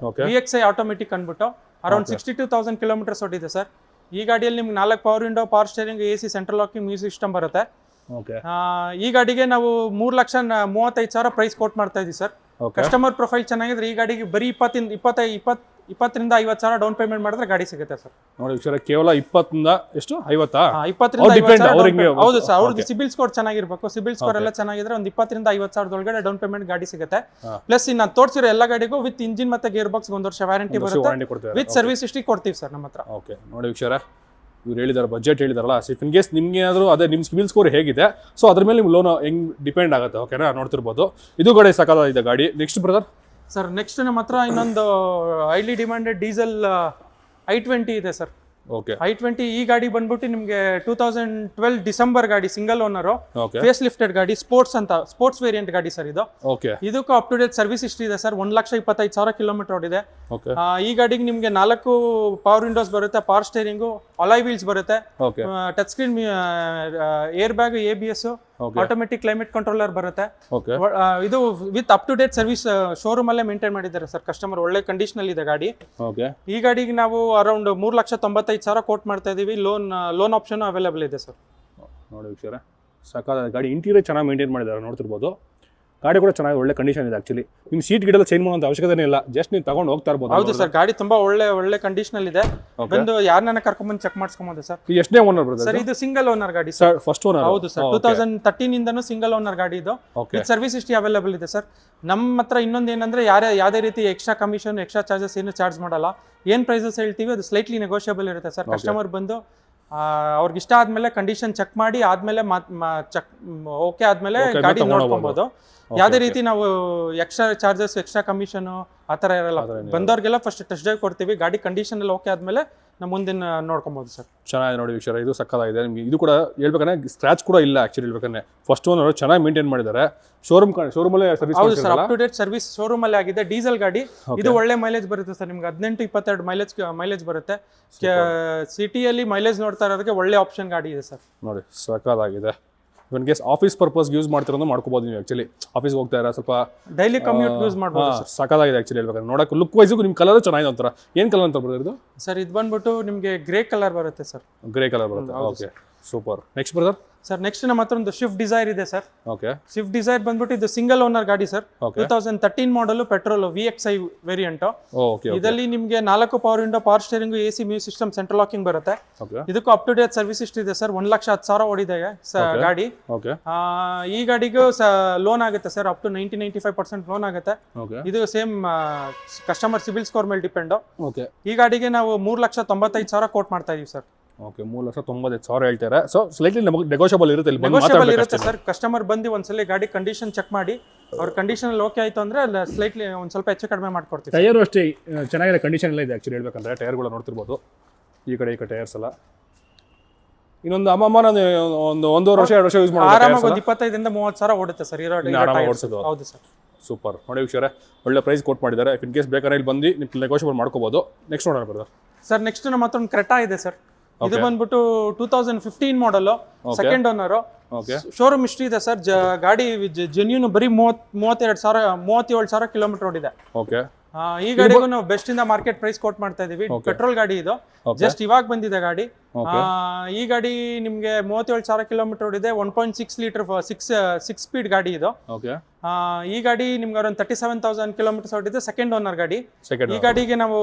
VXI ಆಟೋಮೆಟಿಕ್ ಅಂದ್ಬಿಟ್ಟು ಅರೌಂಡ್ 62,000 ಕಿಲೋಮೀಟರ್ಸ್ ಓಡಿದೆ ಸರ್. ಈ ಗಾಡಿಯಲ್ಲಿ ನಿಮ್ಗೆ 4 power window, power steering, AC, central locking, music system ಬರುತ್ತೆ. ಈ ಗಾಡಿಗೆ ನಾವು 3,35,000 ಪ್ರೈಸ್ ಕೋಟ್ ಮಾಡ್ತಾ ಇದೀವಿ ಸರ್. ಕಸ್ಟಮರ್ ಪ್ರೊಫೈಲ್ ಚೆನ್ನಾಗಿದ್ರೆ ಈ ಗಾಡಿಗೆ ಬರೀ 20ರಿಂದ 50,000 ಡೌನ್ ಪೇಮೆಂಟ್ ಮಾಡಿದ್ರೆ ಗಾಡಿ ಸಿಗುತ್ತೆ ಸರ್. ನೋಡಿ ವಿಷಯ ಕೇವಲ 20ರಿಂದ ಎಷ್ಟು 50? 20ರಿಂದ 50,000. ಹೌದು ಸರ್, ಅವ್ರದ್ದು ಸಿಬಿಲ್ ಸ್ಕೋರ್ ಚೆನ್ನಾಗಿರ್ಬೇಕು. ಸಿಬಿಲ್ ಸ್ಕೋರ್ ಎಲ್ಲ ಚೆನ್ನಾಗಿದ್ರೆ ಒಂದು 20ರಿಂದ 50,000 ಒಳಗಡೆ ಡೌನ್ ಪೇಮೆಂಟ್ ಗಾಡಿ ಸಿಗುತ್ತೆ. ಪ್ಲಸ್ ಇನ್ನು ತೋರಿಸಿರೋ ಎಲ್ಲ ಗಾಡಿಗೂ ವಿತ್ ಇಂಜಿನ್ ಮತ್ತೆ ಗೇರ್ ಬಾಕ್ಸ್ 1 ವರ್ಷ ವಾರಂಟಿ ಬರುತ್ತೆ, ವಿತ್ ಸರ್ವಿಸ್ ಹಿಸ್ಟ್ರಿ ಕೊಡ್ತೀವಿ ಸರ್ ನಮ್ಮ ಹತ್ರ. ಓಕೆ, ನೋಡಿ ವಿಷಯ ಇವ್ರು ಹೇಳಿದಾರೆ, ಬಜೆಟ್ ಹೇಳಿದಾರಲ್ಲ, ಇನ್ ಕೇಸ್ ನಿಮ್ಗೆ ಏನಾದ್ರು ಅದೇ ನಿಮ್ಮ ಸಿಬಿಲ್ ಸ್ಕೋರ್ ಹೇಗಿದೆ, ಸೊ ಅದ್ರ ಮೇಲೆ ನಿಮ್ಗೆ ಲೋನ್ ಹೆಂಗ್ ಡಿಪೆಂಡ್ ಆಗುತ್ತೆ. ಓಕೆನಾ, ನೋಡ್ತಿರ್ಬೋದು. ಇದು ಗಾಡಿ ಸಕಾಲಾಗಿದೆ ಗಾಡಿ. ನೆಕ್ಸ್ಟ್ ಬ್ರದರ್ ಸರ್, ನೆಕ್ಸ್ಟ್ ನಮ್ಮ ಹತ್ರ ಇನ್ನೊಂದು ಹೈಲಿ ಡಿಮ್ಯಾಂಡೆಡ್ ಡೀಸೆಲ್ i20 ಇದೆ ಸರ್. ಓಕೆ, i20 ಈ ಗಾಡಿ ಬಂದ್ಬಿಟ್ಟು ನಿಮಗೆ 2012 ಡಿಸೆಂಬರ್ ಗಾಡಿ, ಸಿಂಗಲ್ ಓನರ್, ಫೇಸ್ ಲಿಫ್ಟೆಡ್ ಗಾಡಿ, ಸ್ಪೋರ್ಟ್ಸ್ ವೇರಿಯಂಟ್ ಗಾಡಿ ಸರ್ ಇದು. ಇದಕ್ಕೂ up to date service history ಇದೆ ಸರ್. 1,25,000 ಕಿಲೋಮೀಟರ್ ಓಡಿದೆ. ಈ ಗಾಡಿಗೆ ನಿಮಗೆ 4 ಪವರ್ ವಿಂಡೋಸ್ ಬರುತ್ತೆ, ಪವರ್ ಸ್ಟೇರಿಂಗು, ಅಲಾಯ್ ವೀಲ್ಸ್ ಬರುತ್ತೆ, touch screen, air bag, ABS, automatic climate controller ಬರುತ್ತೆ. ಇದು with up to date service showroom ಅಲ್ಲೇ ಮೇಂಟೈನ್ ಮಾಡಿದ್ದಾರೆ ಸರ್. ಕಸ್ಟಮರ್ ಒಳ್ಳೆ ಕಂಡೀಷನ್ ಇದೆ ಗಾಡಿ. ಈ ಗಾಡಿಗೆ ನಾವು ಅರೌಂಡ್ 3,95,000 ಕೋಟ್ ಮಾಡ್ತಾ ಇದೀವಿ. ಲೋನ್ ಆಪ್ಷನ್ ಅವೈಲೇಬಲ್ ಇದೆ ಸರ್. ನೋಡಿ ವೀಕ್ಷಕರೇ, ಸಕಾಲ ಗಾಡಿ. ಇಂಟೀರಿಯರ್ ಚೆನ್ನಾಗಿ ಮೇಂಟೈನ್ ಮಾಡಿದ್ದಾರೆ, ನೋಡ್ತಿರ್ಬೋದು. ಗಾಡಿ ಕೂಡ ಚೆನ್ನಾಗಿ ಒಳ್ಳೆ ಕಂಡೀಷನ್ ಇದೆ. ಆಕ್ಚುಲಿ ನಿಮ್ಮ ಸೀಟ್ ಗಿಡಲ್ಲ ಚೇಂಜ್ ಮಾಡೋ ಅವಶ್ಯಕತೆ ಇಲ್ಲ, ಜಸ್ಟ್ ನೀವು ತಗೊಂಡು ಹೋಗ್ತಾ ಇರ್ಬೋದು. ಹೌದು ಸರ್, ಗಾಡಿ ತುಂಬಾ ಒಳ್ಳೆ ಕಂಡೀಷನ್ ಇದೆ. ಬಂದು ಯಾರನ್ನ ಕರ್ಕೊಂಡ್ಬಂದು ಚೆಕ್ ಮಾಡಿಸ್ಕೊಬೋದು ಸರ್. ಎಷ್ಟನೇ ಓನರ್ ಬ್ರದರ್ ಸರ್? ಇದು ಸಿಂಗಲ್ ಓನರ್ ಗಾಡಿ ಸರ್, ಫಸ್ಟ್ ಓನರ್. ಹೌದು ಸರ್, 2013 ಇಂದನೂ ಸಿಂಗಲ್ ಓನರ್ ಗಾಡಿ ಇದು. ಸರ್ವಿಸ್ ಹಿಸ್ಟ್ರಿ ಅವೈಲೇಬಲ್ ಇದೆ ಸರ್. ನಮ್ಮ ಹತ್ರ ಇನ್ನೊಂದು ಏನಂದ್ರೆ ಯಾವುದೇ ರೀತಿ ಎಕ್ಸ್ಟ್ರಾ ಕಮಿಷನ್, ಎಕ್ಸ್ಟ್ರಾ ಚಾರ್ಜಸ್ ಏನು ಚಾರ್ಜ್ ಮಾಡಲ್ಲ. ಏನ್ ಪ್ರೈಸಸ್ ಹೇಳ್ತೀವಿ ಅದು ಸ್ಲೈಟ್ಲಿ ನೆಗೋಷಿಯಬಲ್ ಇರುತ್ತೆ ಸರ್. ಕಸ್ಟಮರ್ ಬಂದು ಅವ್ರಿಗೆ ಇಷ್ಟ ಆದ್ಮೇಲೆ ಕಂಡೀಷನ್ ಚೆಕ್ ಮಾಡಿ ಆದ್ಮೇಲೆ ಓಕೆ ಆದ್ಮೇಲೆ ಗಾಡಿ ನೋಡ್ಕೊಬಹುದು. ಯಾವುದೇ ರೀತಿ ನಾವು ಎಕ್ಸ್ಟ್ರಾ ಚಾರ್ಜಸ್, ಎಕ್ಸ್ಟ್ರಾ ಕಮಿಷನ್ ಆ ಥರ ಇರಲ್ಲ. ಬಂದವ್ರಿಗೆಲ್ಲ ಫಸ್ಟ್ ಟೆಸ್ಟ್ ಡ್ರೈವ್ ಕೊಡ್ತೀವಿ. ಗಾಡಿ ಕಂಡೀಷನ್ ಎಲ್ಲ ಓಕೆ ಆದ್ಮೇಲೆ ನಮ್ಮ ಮುಂದಿನ ನೋಡ್ಕೊಬಹುದು ಸರ್. ಚೆನ್ನಾಗಿ ನೋಡಿ ವಿಷಯ, ಇದು ಸಕ್ಕತ್ತಾಗಿದೆ. ನಿಮಗೆ ಇದು ಕೂಡ ಹೇಳ್ಬೇಕಂದ್ರೆ ಸ್ಕ್ರಾಚ್ ಕೂಡ ಇಲ್ಲ. ಆಕ್ಚುಲಿ ಹೇಳ್ಬೇಕಂದ್ರೆ ಫಸ್ಟ್ ಓನರ್ ಚೆನ್ನಾಗಿ ಮೇಂಟೈನ್ ಮಾಡಿದ್ದಾರೆ. ಶೋರೂಮಲ್ಲೇ ಸರ್ವಿಸ್. ಹೌದು sir, up to date service showroom ಅಲ್ಲೇ ಆಗಿದೆ. ಡೀಸೆಲ್ ಗಾಡಿ ಇದು ಒಳ್ಳೆ ಮೈಲೇಜ್ ಬರುತ್ತೆ ಸರ್. ನಿಮ್ಗೆ 18-22 ಮೈಲೇಜ್ ಬರುತ್ತೆ. ಸಿಟಿಯಲ್ಲಿ ಮೈಲೇಜ್ ನೋಡ್ತಾ ಇರೋದಕ್ಕೆ ಒಳ್ಳೆ ಆಪ್ಷನ್ ಗಾಡಿ ಇದೆ ಸರ್. ನೋಡಿ ಸಕ್ಕತ್ತಾಗಿದೆ. ಇವನ್ ಕೇಸ್ ಆಫೀಸ್ ಪರ್ಪಸ್ ಯೂಸ್ ಮಾಡ್ತಿರೋದು ಮಾಡ್ಕೋಬಹುದು ನೀವು. ಆಕ್ಚುಲಿ ಆಫೀಸ್ ಹೋಗ್ತಾ ಇರೋ ಸ್ವಲ್ಪ ಡೈಲಿ ಕಮ್ಯೂಟ್ ಯೂಸ್ ಮಾಡ್ಬೋದು. ಸಕ್ಕತ್ತಾಗಿದೆ ಆಕ್ಚುಲಿ ಹೇಳ್ಬೇಕಂದ್ರೆ. ನೋಡಕ್ಕೆ ಲುಕ್ ವೈಸ್ ನಿಮ್ಮ ಕಲರ್ ಚೆನ್ನಾಗಿದೆ ಒಂಥರ. ಏನ್ ಕಲರ್ ಅಂತ ಬ್ರದರ್ ಇದು? ಸರ್, ಇದು ಬಂದ್ಬಿಟ್ಟು ನಿಮಗೆ ಗ್ರೇ ಕಲರ್ ಬರುತ್ತೆ ಸರ್. ಗ್ರೇ ಕಲರ್ ಬರುತ್ತೆ. Okay, super. Next brother sir, next ನಮ್ಮ ಹತ್ರ ಒಂದು ಸ್ವಿಫ್ಟ್ ಡಿಸೈರ್ ಇದೆ ಸರ್. ಓಕೆ, ಸ್ವಿಫ್ಟ್ ಡಿಸೈರ್ ಬಂದ್ಬಿಟ್ಟು ಇದು ಸಿಂಗಲ್ ಓನರ್ ಗಾಡಿ sir. 2013 model, petrol, VXI variant. ಇದರಲ್ಲಿ ನಿಮಗೆ 4 power window, power steering, AC, music system, central locking ಬರುತ್ತೆ. ಇದಕ್ಕೂ up to date service history ಇದೆ ಸರ್. 1,10,000 ಓಡಿದೆ ಗಾಡಿ. ಈ ಗಾಡಿಗೂ ಲೋನ್ ಆಗುತ್ತೆ ಸರ್, ಅಪ್ ಟು 90-95% ಲೋನ್ ಆಗುತ್ತೆ. ಇದು ಸೇಮ್ ಕಸ್ಟಮರ್ ಸಿಬಿಲ್ ಸ್ಕೋರ್ ಮೇಲೆ ಡಿಪೆಂಡ್. ಈ ಗಾಡಿಗೆ ನಾವು 3,95,000 ಕೋಟ್ ಮಾಡ್ತಾ ಇದೀವಿ ಸರ್. ಓಕೆ, 3,95,000 ಹೇಳ್ತಾರೆ. ಸೊ ಸ್ಲೈಟ್ಲಿ ನಮಗೆ ನೆಗೋಷಿಯಬಲ್ ಇರುತ್ತೆ ಸರ್. ಕಸ್ಟಮರ್ ಬಂದು ಒಂದ್ಸಲ ಗಾಡಿ ಕಂಡೀಷನ್ ಚೆಕ್ ಮಾಡಿ ಅವ್ರ ಕಂಡೀಷನ್ ಅಲ್ಲಿ ಓಕೆ ಆಯ್ತು ಅಂದ್ರೆ ಸ್ಲೈಟ್ಲಿ ಒಂದ್ ಸ್ವಲ್ಪ ಹೆಚ್ಚು ಕಡಿಮೆ ಮಾಡ್ಕೊಡ್ತೀವಿ. ಟೈರ್ ಅಷ್ಟೇ ಚೆನ್ನಾಗಿರೋ ಕಂಡೀಷನ್ ಎಲ್ಲ ಇದೆ ಆಕ್ಚುಲಿ ಹೇಳ್ಬೇಕಂದ್ರೆ. ಟೈರ್ಗಳು ನೋಡ್ತಿರ್ಬೋದು, ಈ ಕಡೆ ಟೈರ್ಸ್ ಎಲ್ಲ. ಇನ್ನೊಂದು ಒಂದೂವರೆ ವರ್ಷ 2 ವರ್ಷ ಯೂಸ್ ಮಾಡಿ ಆರಾಮಾಗಿ 25,000-30,000 ಓಡುತ್ತೆ ಸರ್. ಹೌದು ಸರ್. ಸೂಪರ್. ನೋಡಿ ವೀಕ್ಷಕರೇ, ಒಳ್ಳೆ ಪ್ರೈಸ್ ಕೊಟ್ಟು ಮಾಡಿದ್ದಾರೆ. ಇನ್ ಕೇಸ್ ಬೇಕಾದ್ರೆ ಇಲ್ಲಿ ಬಂದು ನೀವು ನೆಗೋಷಿಯಬಲ್ ಮಾಡ್ಕೋಬಹುದು. ನೆಕ್ಸ್ಟ್ ನೋಡೋಣ ಬ್ರದರ್. ಸರ್, ನೆಕ್ಸ್ಟ್ ನಮ್ಮ ಹತ್ರ ಒಂದು ಕ್ರೆಟಾ ಇದೆ ಸರ್. ಇದು ಬಂದ್ಬಿಟ್ಟು 2015 ಮಾಡಲ್, ಸೆಕೆಂಡ್ ಓನರ್. ಶೋರೂಮ್ ಹಿಸ್ಟ್ರಿ ಇದೆ ಸರ್. ಗಾಡಿ ಜೆನ್ಯೂನ್ ಬರೀ 37,000 ಕಿಲೋಮೀಟರ್ ಓಡಿದೆ. ಈ ಗಾಡಿಗೂ ನಾವು ಬೆಸ್ಟ್ ಇಂದ ಮಾರ್ಕೆಟ್ ಪ್ರೈಸ್ ಕೋಟ್ ಮಾಡ್ತಾ ಇದೀವಿ. ಪೆಟ್ರೋಲ್ ಗಾಡಿ ಇದು, ಜಸ್ಟ್ ಇವಾಗ ಬಂದಿದೆ ಗಾಡಿ. ಈ ಗಾಡಿ ನಿಮಗೆ 37,000 ಕಿಲೋಮೀಟರ್ ಓಡಿದೆ. 1.6 ಲೀಟರ್ ಸಿಕ್ಸ್ ಸ್ಪೀಡ್ ಗಾಡಿ ಇದು. ಓಕೆ. ಈ ಗಾಡಿ ನಿಮ್ಗೆ ಅರೌಂಡ್ 37,000 ಕಿಲೋಮೀಟರ್ಸ್ ಓಡಿದೆ. ಸೆಕೆಂಡ್ ಓನರ್ ಗಾಡಿ. ಸೆಕೆಂಡ್ ಈ ಗಾಡಿಗೆ ನಾವು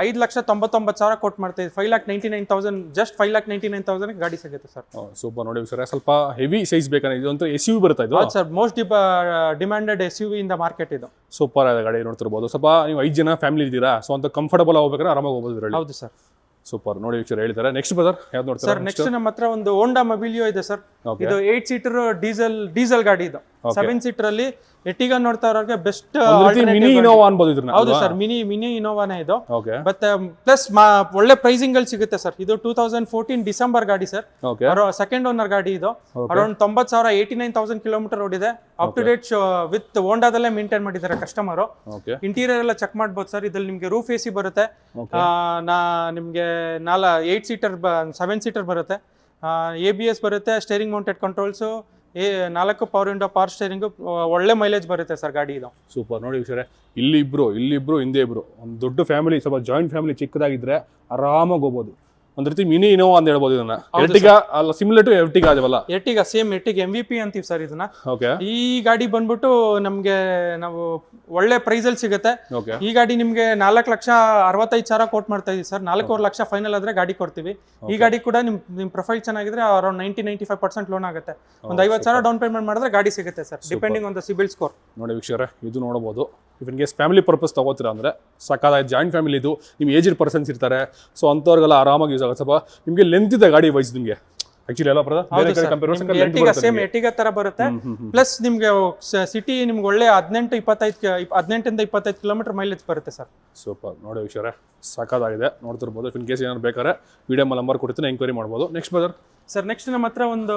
5,99,000 ಕೊಟ್ಟು ಮಾಡ್ತಾ ಇದ್ದೀವಿ. 5,99,000 ಜಸ್ಟ್ 5,99,000 ಗಾಡಿ ಸಿಗುತ್ತೆ ಸರ್. ಸೂಪರ್ ನೋಡಿ ಸರ್, ಸ್ವಲ್ಪ ಹೆವಿ ಸೈಜ್ ಬೇಕಾದ್ರೆ ಇದು ಅಂತ SUV ಬರುತ್ತೆ ಇದು. Sir most demanded SUV in the market ಇದು. ಸೂಪರ್ ಆದ ಗಾಡಿ ನೋಡ್ತಿರ್ಬೋದು. ಸ್ವಲ್ಪ ನೀವು 5 ಜನ ಫ್ಯಾಮಿಲಿ ಇದ್ದೀರಾ, ಸೊ ಅಂತ ಕಂಫರ್ಟಬಲ್ ಹೋಗ್ಬೇಕಾದ್ರೆ ಆರಾಮಾಗಿ ಹೋಗ್ಬೋದು ಇದರಲ್ಲಿ. ಹೌದು ಸರ್. ಸೂಪರ್ ನೋಡಿ ವೀಕ್ಷಕರು ಹೇಳ್ತಾರೆ. ನೆಕ್ಸ್ಟ್ ಬ್ರದರ್ ಯಾವ್ದು ನೋಡ್ತಾರೆ ಸರ್? ನೆಕ್ಸ್ಟ್ ನಮ್ಮ ಹತ್ರ ಒಂದು ಹೋಂಡಾ ಮೊಬಿಲಿಯೋ ಇದೆ ಸರ್. ಇದು 8 ಸೀಟರ್ ಡೀಸೆಲ್ ಗಾಡಿ ಇದು. 7 ಸೀಟರ್ ಅಲ್ಲಿ ಎರ್ಟಿಗಾ ನೋಡ್ತಾ ಇರೋರಿಗೆ ಬೆಸ್ಟ್ ಮಿನಿ ಇನೋವಾ ಅನ್ಬೋದು ಇದನ್ನ. ಹೌದು ಸರ್, ಮಿನಿ ಇನೋವಾನೇ ಇದು. ಓಕೆ. ಮತ್ತೆ ಪ್ಲಸ್ ಒಳ್ಳೆ ಪ್ರೈಸಿಂಗ್ ಅಲ್ಲಿ ಸಿಗುತ್ತೆ ಸರ್. ಇದು 2014 ಡಿಸೆಂಬರ್ ಗಾಡಿ ಸರ್. ಓಕೆ. ಸೆಕೆಂಡ್ ಓನರ್ ಗಾಡಿ ಇದು. ಅರೌಂಡ್ 90,000 89,000 ಕಿಲೋಮೀಟರ್ ಓಡಿದೆ. ಅಪ್ ಟು ಡೇಟ್ ವಿತ್ ಹೋಂಡಾದಲ್ಲೇ ಮೇಂಟೈನ್ ಮಾಡಿದ್ದಾರೆ ಕಸ್ಟಮರ್. ಇಂಟೀರಿಯರ್ ಎಲ್ಲ ಚೆಕ್ ಮಾಡ್ಬೋದು ಸರ್. ಇದ್ರಲ್ಲಿ ನಿಮ್ಗೆ ರೂಫ್ AC ಬರುತ್ತೆ. ನಿಮ್ಗೆ 8 ಸೀಟರ್ 7 ಸೀಟರ್ ಬರುತ್ತೆ. ABS ಬರುತ್ತೆ. Steering mounted controls, 4 power window, power steering. ಒಳ್ಳೆ ಮೈಲೇಜ್ ಬರುತ್ತೆ ಸರ್ ಗಾಡಿ ಇದು. ಸೂಪರ್ ನೋಡಿ ವೀಕ್ಷಕರೇ, ಇಲ್ಲಿ ಇಬ್ರು ಹಿಂದೆ ಇಬ್ರು, ಒಂದು ದೊಡ್ಡ ಫ್ಯಾಮಿಲಿ, ಸ್ವಲ್ಪ ಜಾಯಿಂಟ್ ಫ್ಯಾಮಿಲಿ ಚಿಕ್ಕದಾಗಿದ್ರೆ ಆರಾಮಾಗಿ ಹೋಗ್ಬೋದು. ಒಂದ್ ರೀತಿ ಮಿನಿ ಇನೋವಾ ಅಂತ ಹೇಳ್ಬೋದು ಇದನ್ನ. ಎರ್ಟಿಗಾ ಅಲ್ಲ, ಸಿಮಿಲರ್ ಟು ಎರ್ಟಿಗಾ ಅದವಲ್ಲ. ಎರ್ಟಿಗಾ ಸೇಮ್ ಎರ್ಟಿಗಾ MVP ಅಂತೀವಿ ಸರ್ ಇದನ್ನ. ಓಕೆ. ಈ ಗಾಡಿ ಬಂದ್ಬಿಟ್ಟು ನಮ್ಗೆ ನಾವು ಒಳ್ಳೆ ಪ್ರೈಸ್ ಅಲ್ಲಿ ಸಿಗುತ್ತೆ. ಓಕೆ. ಈ ಗಾಡಿ ನಿಮ್ಗೆ 4,65,000 ಕೋಟ್ ಮಾಡ್ತಾ ಇದೀವಿ ಸರ್. 4,00,000 ಲಕ್ಷ ಫೈನಲ್ ಆದ್ರೆ ಗಾಡಿ ಕೊಡ್ತೀವಿ. ಈ ಗಾಡಿ ಕೂಡ ನಿಮ್ ಪ್ರೊಫೈಲ್ ಚೆನ್ನಾಗಿದ್ರೆ ಅರೌಂಡ್ 90-95% ಲೋನ್ ಆಗುತ್ತೆ. ಒಂದು 50,000 ಡೌನ್ ಪೇಮೆಂಟ್ ಮಾಡಿದ್ರೆ ಗಾಡಿ ಸಿಗುತ್ತೆ sir, depending on the CIBIL score. ನೋಡಿ ವೀಕ್ಷಕರೇ, ಇದು ನೋಡಬಹುದು. If in case family purpose ತಗೋತೀರಾ ಅಂದ್ರೆ ಸಕಾಲ ಜಾಯಿಂಟ್ ಫ್ಯಾಮಿಲಿ ಇದು, ನಿಮ್ ಏಜ್ಡ್ ಪರ್ಸನ್ಸ್ ಇರ್ತಾರೆ, ಸೊ ಅಂಥವ್ರಿಗೆಲ್ಲ ಆರಾಮಾಗಿ ಯೂಸ್ ಆಗುತ್ತೆ. ಸ್ವಲ್ಪ ನಿಮ್ಗೆ ಲೆಂತ್ ಇದೆ ಗಾಡಿ ವೈಸ್ ನಿಮ್ಗೆ ಆಕ್ಚುಲಿ ಎಲ್ಲ ಸೇಮ್ ಎರ್ಟಿಗಾ ತರ ಬರುತ್ತೆ. ಪ್ಲಸ್ ನಿಮ್ಗೆ ಸಿಟಿ ನಿಮ್ಗೆ ಒಳ್ಳೆ 18-25 ಕಿಲೋಮೀಟರ್ ಮೈಲೇಜ್ ಬರುತ್ತೆ ಸರ್. ಸೂಪರ್ ನೋಡಿ ವೀಕ್ಷಕರೇ, ಸಾಕಾಗಿದೆ ನೋಡ್ತಿರ್ಬೋದು. ಇನ್ ಕೇಸ್ ಏನಾದ್ರು ಬೇಕಾದ್ರೆ ವಿಡಿಯೋ ನಂಬರ್ ಕೊಡ್ತೀನಿ, ಎಂಕ್ವೈರಿ ಮಾಡ್ಬೋದು. ನೆಕ್ಸ್ಟ್ ಬ್ರದರ್ ಸರ್, ನೆಕ್ಸ್ಟ್ ನಮ್ಮ ಹತ್ರ ಒಂದು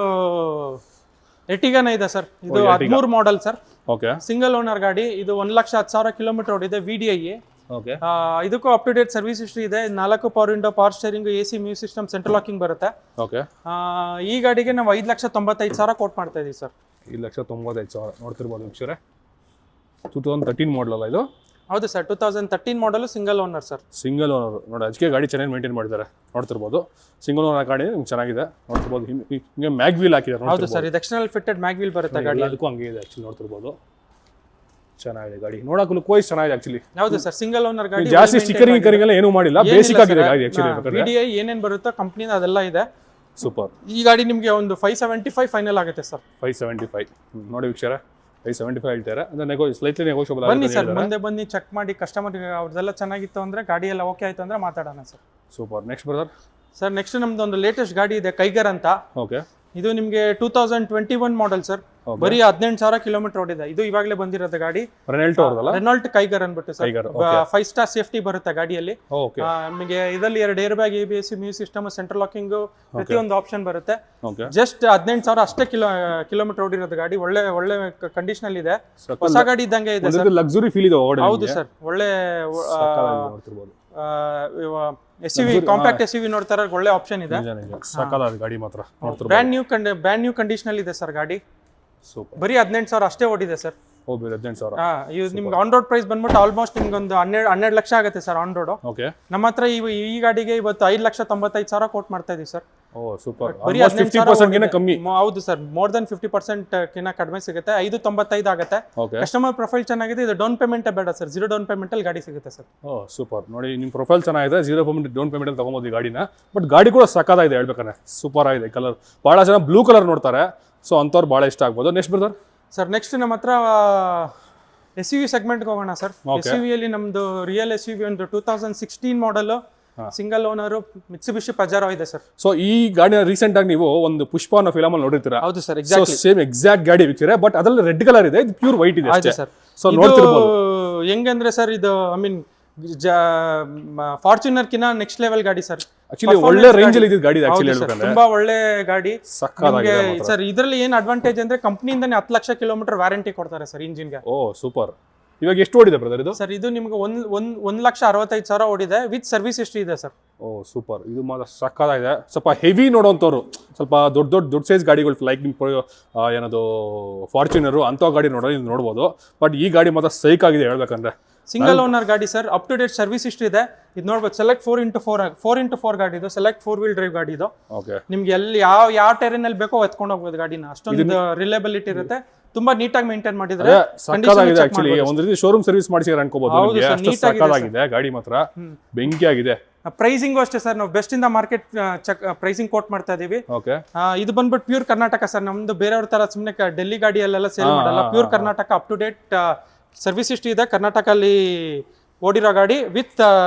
ಎರ್ಟಿಗಾನ ಇದೆ ಸರ್. ಇದು 13 model sir. Okay. Single owner ಗಾಡಿ. ಇದು 1,10,000 ಕಿಲೋಮೀಟರ್ ಓಡಿದೆ. VDI. ಓಕೆ. ಇದಕ್ಕೂ up to date service history ಇದೆ. 4 power window, power steering, AC music system, central locking ಬರುತ್ತೆ. ಓಕೆ. ಈ ಗಾಡಿಗೆ ನಾವು 5,95,000 ಕೋಟ್ ಮಾಡ್ತಾ ಇದೀವಿ ಸರ್. 5,95,000 ನೋಡ್ತಿರ್ಬೋದು ವೀಕ್ಷಕರೇ. 2013 ಮಾಡಲ್ ಅಲ್ಲ ಇದು? ಹೌದು sir, 2013 model, single owner sir. Single owner ನೋಡಿ, ಅದಕ್ಕೆ ಗಾಡಿ ಚೆನ್ನಾಗಿ ಮೇಂಟೈನ್ ಮಾಡಿದ್ದಾರೆ ನೋಡ್ತಿರ್ಬೋದು. ಸಿಂಗಲ್ ಓನರ್ ಗಾಡಿ ನಿಮ್ಗೆ ಚೆನ್ನಾಗಿದೆ ನೋಡ್ತಿರ್ಬೋದು. ಹಿಂಗೆ ಮ್ಯಾಗ್ ವೀಲ್ ಹಾಕಿದ್ದಾರೆ. ಹೌದು ಸರ್, ಇದು ಎಕ್ಸ್ಟರ್ನಲ್ ಫಿಟೆಡ್ ಮ್ಯಾಗ್ ವೀಲ್ ಬರುತ್ತೆ ಗಾಡಿ. ಅದಕ್ಕೂ ಹಂಗೆ ಇದೆ ಆಕ್ಚುಲಿ ನೋಡ್ತಿರ್ಬೋದು. ಚೆನ್ನಾಗಿದೆ ಗಾಡಿ, ನೋಡಕ್ಕೆ ಲುಕ್ ವೈಸ್ ಚೆನ್ನಾಗಿದೆ ಆಕ್ಚುಲಿ. ಹೌದು ಸರ್, ಸಿಂಗಲ್ ಓನರ್ ಗಾಡಿ. ಜಾಸ್ತಿ ಸ್ಟಿಕರಿಂಗ್ ಎಲ್ಲ ಏನು ಮಾಡಿಲ್ಲ, ಬೇಸಿಕ್ ಆಗಿದೆ ಗಾಡಿ ಆಕ್ಚುಲಿ. VDI ಏನೇನ್ ಬರುತ್ತೋ ಕಂಪ್ನಿನ ಅದೆಲ್ಲ ಇದೆ. ಸೂಪರ್. ಈ ಗಾಡಿ ನಿಮಗೆ ಒಂದು 575 ಫೈನಲ್ ಆಗುತ್ತೆ ಸರ್. 575 ನೋಡಿ ವೀಕ್ಷಕರೇ, 575 ಹೇಳ್ತಾರೆ. ಅಂದ್ರೆ ಸ್ಲೈಟ್ಲಿ ನೆಗೋಷಿಯಬಲ್. ಬನ್ನಿ ಸರ್, ಮುಂದೆ ಬನ್ನಿ, ಚೆಕ್ ಮಾಡಿ. ಕಸ್ಟಮರ್ ಅವ್ರದೆಲ್ಲ ಚೆನ್ನಾಗಿತ್ತು ಅಂದ್ರೆ, ಗಾಡಿ ಎಲ್ಲ ಓಕೆ ಆಯ್ತು ಅಂದ್ರೆ ಮಾತಾಡೋಣ sir. Super. Next brother sir, next ನಮ್ದು ಒಂದು ಲೇಟೆಸ್ಟ್ ಗಾಡಿ ಇದೆ, ಕೈಗರ್ ಅಂತ. ಓಕೆ. ಇದು ನಿಮಗೆ 2021 ಮಾಡೆಲ್ ಸರ್. ಬರೀ 18,000 ಕಿಲೋಮೀಟರ್ ಓಡಿದೆ. ಇದು ಇವಾಗಲೇ ಬಂದಿರೋದು ಗಾಡಿ. ರೆನಾಲ್ಟ್ ಕೈಗರ್ ಅನ್ಬಿಟ್ಟು ಸರ್. 5 ಸ್ಟಾರ್ ಸೇಫ್ಟಿ ಬರುತ್ತೆ ಗಾಡಿಯಲ್ಲಿ. ನಿಮಗೆ ಇದರಲ್ಲಿ 2 air bag, ABS, music system, central locking, ಪ್ರತಿಯೊಂದು ಆಪ್ಷನ್ ಬರುತ್ತೆ. ಜಸ್ಟ್ 18,000 ಅಷ್ಟೇ ಕಿಲೋಮೀಟರ್ ಓಡಿರೋದು ಗಾಡಿ. ಒಳ್ಳೆ ಕಂಡೀಷನ್ ಇದೆ. ಹೊಸ ಗಾಡಿ ಇದ್ದಂಗೆ ಇದೆ ಸರ್. ಲಕ್ಸುರಿ ಫೀಲ್ ಇದೆ. ಹೌದು ಸರ್, ಒಳ್ಳೆ SUV, ಕಾಂಪ್ಯಾಕ್ಟ್ SUV ನೋಡ್ತಾರೆ, ಒಳ್ಳೆ ಆಪ್ಷನ್ ಇದೆ. ಗಾಡಿ ಮಾತ್ರ ಬ್ರ್ಯಾಂಡ್ ನ್ಯೂ ಕಂಡೀಷನ್ ಅಲ್ಲಿ ಇದೆ ಸರ್ ಗಾಡಿ. ಬರೀ 18,000 ಅಷ್ಟೇ ಓಡಿದೆ ಸರ್. 18,000. ಇದು ನಿಮ್ಗೆ ಆನ್ ರೋಡ್ ಪ್ರೈಸ್ ಬಂದ್ಬಿಟ್ಟು ಆಲ್ಮೋಸ್ಟ್ ನಿಮ್ಗೆ ಒಂದು 12 ಲಕ್ಷ ಆಗುತ್ತೆ ಸರ್ ಆನ್ ರೋಡ್. ನಮ್ಮ ಹತ್ರ ಈ ಗಾಡಿಗೆ ಇವತ್ತು 5,95,000 ಕೋಟ್ ಮಾಡ್ತಾ ಇದೀವಿ ಸರ್. ಬರೀ 18,000 ಕಮ್ಮಿ. ಹೌದು ಸರ್, ಮೋರ್ ದನ್ 50% ಕಿನ್ನ ಕಡಿಮೆ ಸಿಗುತ್ತೆ. 595 ಆಗುತ್ತೆ. ಕಸ್ಟಮರ್ ಪ್ರೊಫೈಲ್ ಚೆನ್ನಾಗಿದೆ. ಇದು ಡೌನ್ ಪೇಮೆಂಟ್ ಬೇಡ ಸರ್, 0 ಡೌನ್ ಪೇಮೆಂಟ್ ಅಲ್ಲಿ ಗಾಡಿ ಸಿಗುತ್ತೆ ಸರ್. ಸೂಪರ್ ನೋಡಿ, ನಿಮ್ ಪ್ರೊಫೈಲ್ ಚೆನ್ನಾಗಿದೆ, 0% ಡೌನ್ ಪೇಮೆಂಟ್ ಅಲ್ಲಿ ತಗೊಂಬೋದು ಈ ಗಾಡಿನ. ಬಟ್ ಗಾಡಿ ಕೂಡ ಸಕ್ಕತ್ತಾಗಿದೆ ಹೇಳ್ಬೇಕಾದ್ರೆ, ಸೂಪರ್ ಆಗಿದೆ. ಕಲರ್ ಬಹಳ ಜನ ಬ್ಲೂ ಕಲರ್ ನೋಡ್ತಾರೆ, ಸೊ ಅಂಥವ್ರು ಭಾಳ ಇಷ್ಟ ಆಗ್ಬೋದು. ನೆಕ್ಸ್ಟ್ ಬ್ರದರ್ ಸರ್, ನೆಕ್ಸ್ಟ್ ನಮ್ಮ ಹತ್ರ SUV ಸೆಗ್ಮೆಂಟ್ಗೆ ಹೋಗೋಣ ಸರ್. SUV ಅಲ್ಲಿ ನಮ್ದು ರಿಯಲ್ SUV ಒಂದು 2016 ಮಾಡಲ್, ಸಿಂಗಲ್ ಓನರ್, ಮಿತ್ಸುಬಿಷಿ ಪಜಾರೋ ಇದೆ ಸರ್. ಸೊ ಈ ಗಾಡಿನ ರೀಸೆಂಟ್ ಆಗಿ ನೀವು ಒಂದು ಪುಷ್ಪ ಅನ್ನೋ ಫಿಲಮ್ ಅಲ್ಲಿ ನೋಡಿರ್ತೀರಾ? ಹೌದು ಸರ್, ಸೇಮ್ ಎಕ್ಸಾಕ್ಟ್ ಗಾಡಿ ಬಿಚ್ಚಿರೆ, ಬಟ್ ಅದ್ರಲ್ಲಿ ರೆಡ್ ಕಲರ್ ಇದೆ, ಇದು ಪ್ಯೂರ್ ವೈಟ್ ಇದೆ ಅಷ್ಟೇ ಸರ್. ಸೊ ನೋಡ್ತಿರ್ಬೋದು ಹೆಂಗಂದ್ರೆ ಸರ್, ಇದು ಐ ಮೀನ್ ಫಾರ್ಚುನರ್ ಕಿನ್ನ ನೆಕ್ಸ್ಟ್ ಲೆವೆಲ್ ಗಾಡಿ ಸರ್. ಆಕ್ಚುಲಿ ಒಳ್ಳೆ ರೇಂಜ್ ಅಲ್ಲಿ ಇದೆ ಗಾಡಿ. ಆಕ್ಚುಲಿ ತುಂಬಾ ಒಳ್ಳೆ ಗಾಡಿ ಸರ್. ಇದರಲ್ಲಿ ಏನ್ ಅಡ್ವಾಂಟೇಜ್ ಅಂದ್ರೆ ಕಂಪ್ನಿಯಿಂದಾನೆ 10 ಲಕ್ಷ ಕಿಲೋಮೀಟರ್ ವ್ಯಾರಂಟಿ ಕೊಡ್ತಾರೆ ಸರ್ ಇಂಜಿನ್ಗೆ. ಓ ಸೂಪರ್. ಇವಾಗ ಎಷ್ಟು ಓಡಿದೆ ಬ್ರದರ್ ಇದು? ಸರ್ ಇದು ನಿಮ್ಗೆ 1,65,000 ಓಡಿದೆ ವಿತ್ ಸರ್ವಿಸ್ ಹಿಸ್ಟ್ರಿ ಇದೆ ಸರ್. ಓ ಸೂಪರ್. ಇದು ಮಾತ್ರ ಸಕ್ಕತ್ತಾಗಿದೆ. ಸ್ವಲ್ಪ ಹೆವಿ ನೋಡೋಂಥವ್ರು, ಸ್ವಲ್ಪ ದೊಡ್ಡ ಸೈಜ್ ಗಾಡಿಗಳು ಲೈಕ್ ನಿಮ್ಮ ಏನದು ಫಾರ್ಚುನರು ಅಂಥ ಗಾಡಿ ನೋಡ್ಬೋದು. ಬಟ್ ಈ ಗಾಡಿ ಮಾತ್ರ ಸೈಕ್ ಆಗಿದೆ ಹೇಳ್ಬೇಕಂದ್ರೆ. ಸಿಂಗಲ್ ಓನರ್ ಗಾಡಿ sir, up to date service history ಇದೆ. ಇದು ನೋಡ್ಬೋದು, ಸೆಲೆಕ್ಟ್ 4x4 ಗಾಡಿ ಇದು, ಸೆಲೆಕ್ಟ್ 4 ವೀಲ್ ಡ್ರೈವ್ ಗಾಡಿ ಇದು. ಓಕೆ, ನಿಮ್ಗೆ ಎಲ್ಲಿ ಯಾವ ಟೆರೇನ್ ಅಲ್ಲಿ ಬೇಕೋ ಎತ್ಕೊಂಡು ಹೋಗ್ಬೋದು ಗಾಡಿನ, ಅಷ್ಟೊಂದು ರಿಲೇಬಿಲಿಟಿ ಇರುತ್ತೆ. ತುಂಬಾ ನೀಟಾಗಿ ಮೇಂಟೈನ್ ಮಾಡಿದ್ರೆ ಸಕ್ಕತ್ತಾಗಿದೆ. ಆಕ್ಚುಲಿ ಒಂದ್ ರೀತಿ ಶೋರೂಮ್ ಸರ್ವಿಸ್ ಮಾಡಿಸಿದ್ರೆ ಅನ್ಕೋಬಹುದು. ಸಕ್ಕತ್ತಾಗಿದೆ ಗಾಡಿ ಮಾತ್ರ, ಬೆಂಕಿ ಆಗಿದೆ. ಪ್ರೈಸಿಂಗು ಅಷ್ಟೇ ಸರ್, ನಾವು ಬೆಸ್ಟ್ ಇಂದ ಮಾರ್ಕೆಟ್ ಪ್ರೈಸಿಂಗ್ ಕೋಟ್ ಮಾಡ್ತಾ ಇದೀವಿ. ಓಕೆ, ಇದು ಬಂದ್ಬಿಟ್ಟು ಪ್ಯೂರ್ ಕರ್ನಾಟಕ ಸರ್, ನಮ್ದು ಬೇರೆಯವ್ರ ತರ ಸುಮ್ಮನೆ ಡೆಲ್ಲಿ ಗಾಡಿಯಲ್ಲೆಲ್ಲ ಸೇಲ್ ಮಾಡಲ್ಲ. Pure Karnataka, up to date service history ಇದೆ. ಕರ್ನಾಟಕಲ್ಲಿ ಓಡಿರೋ ಗಾಡಿ ವಿತ್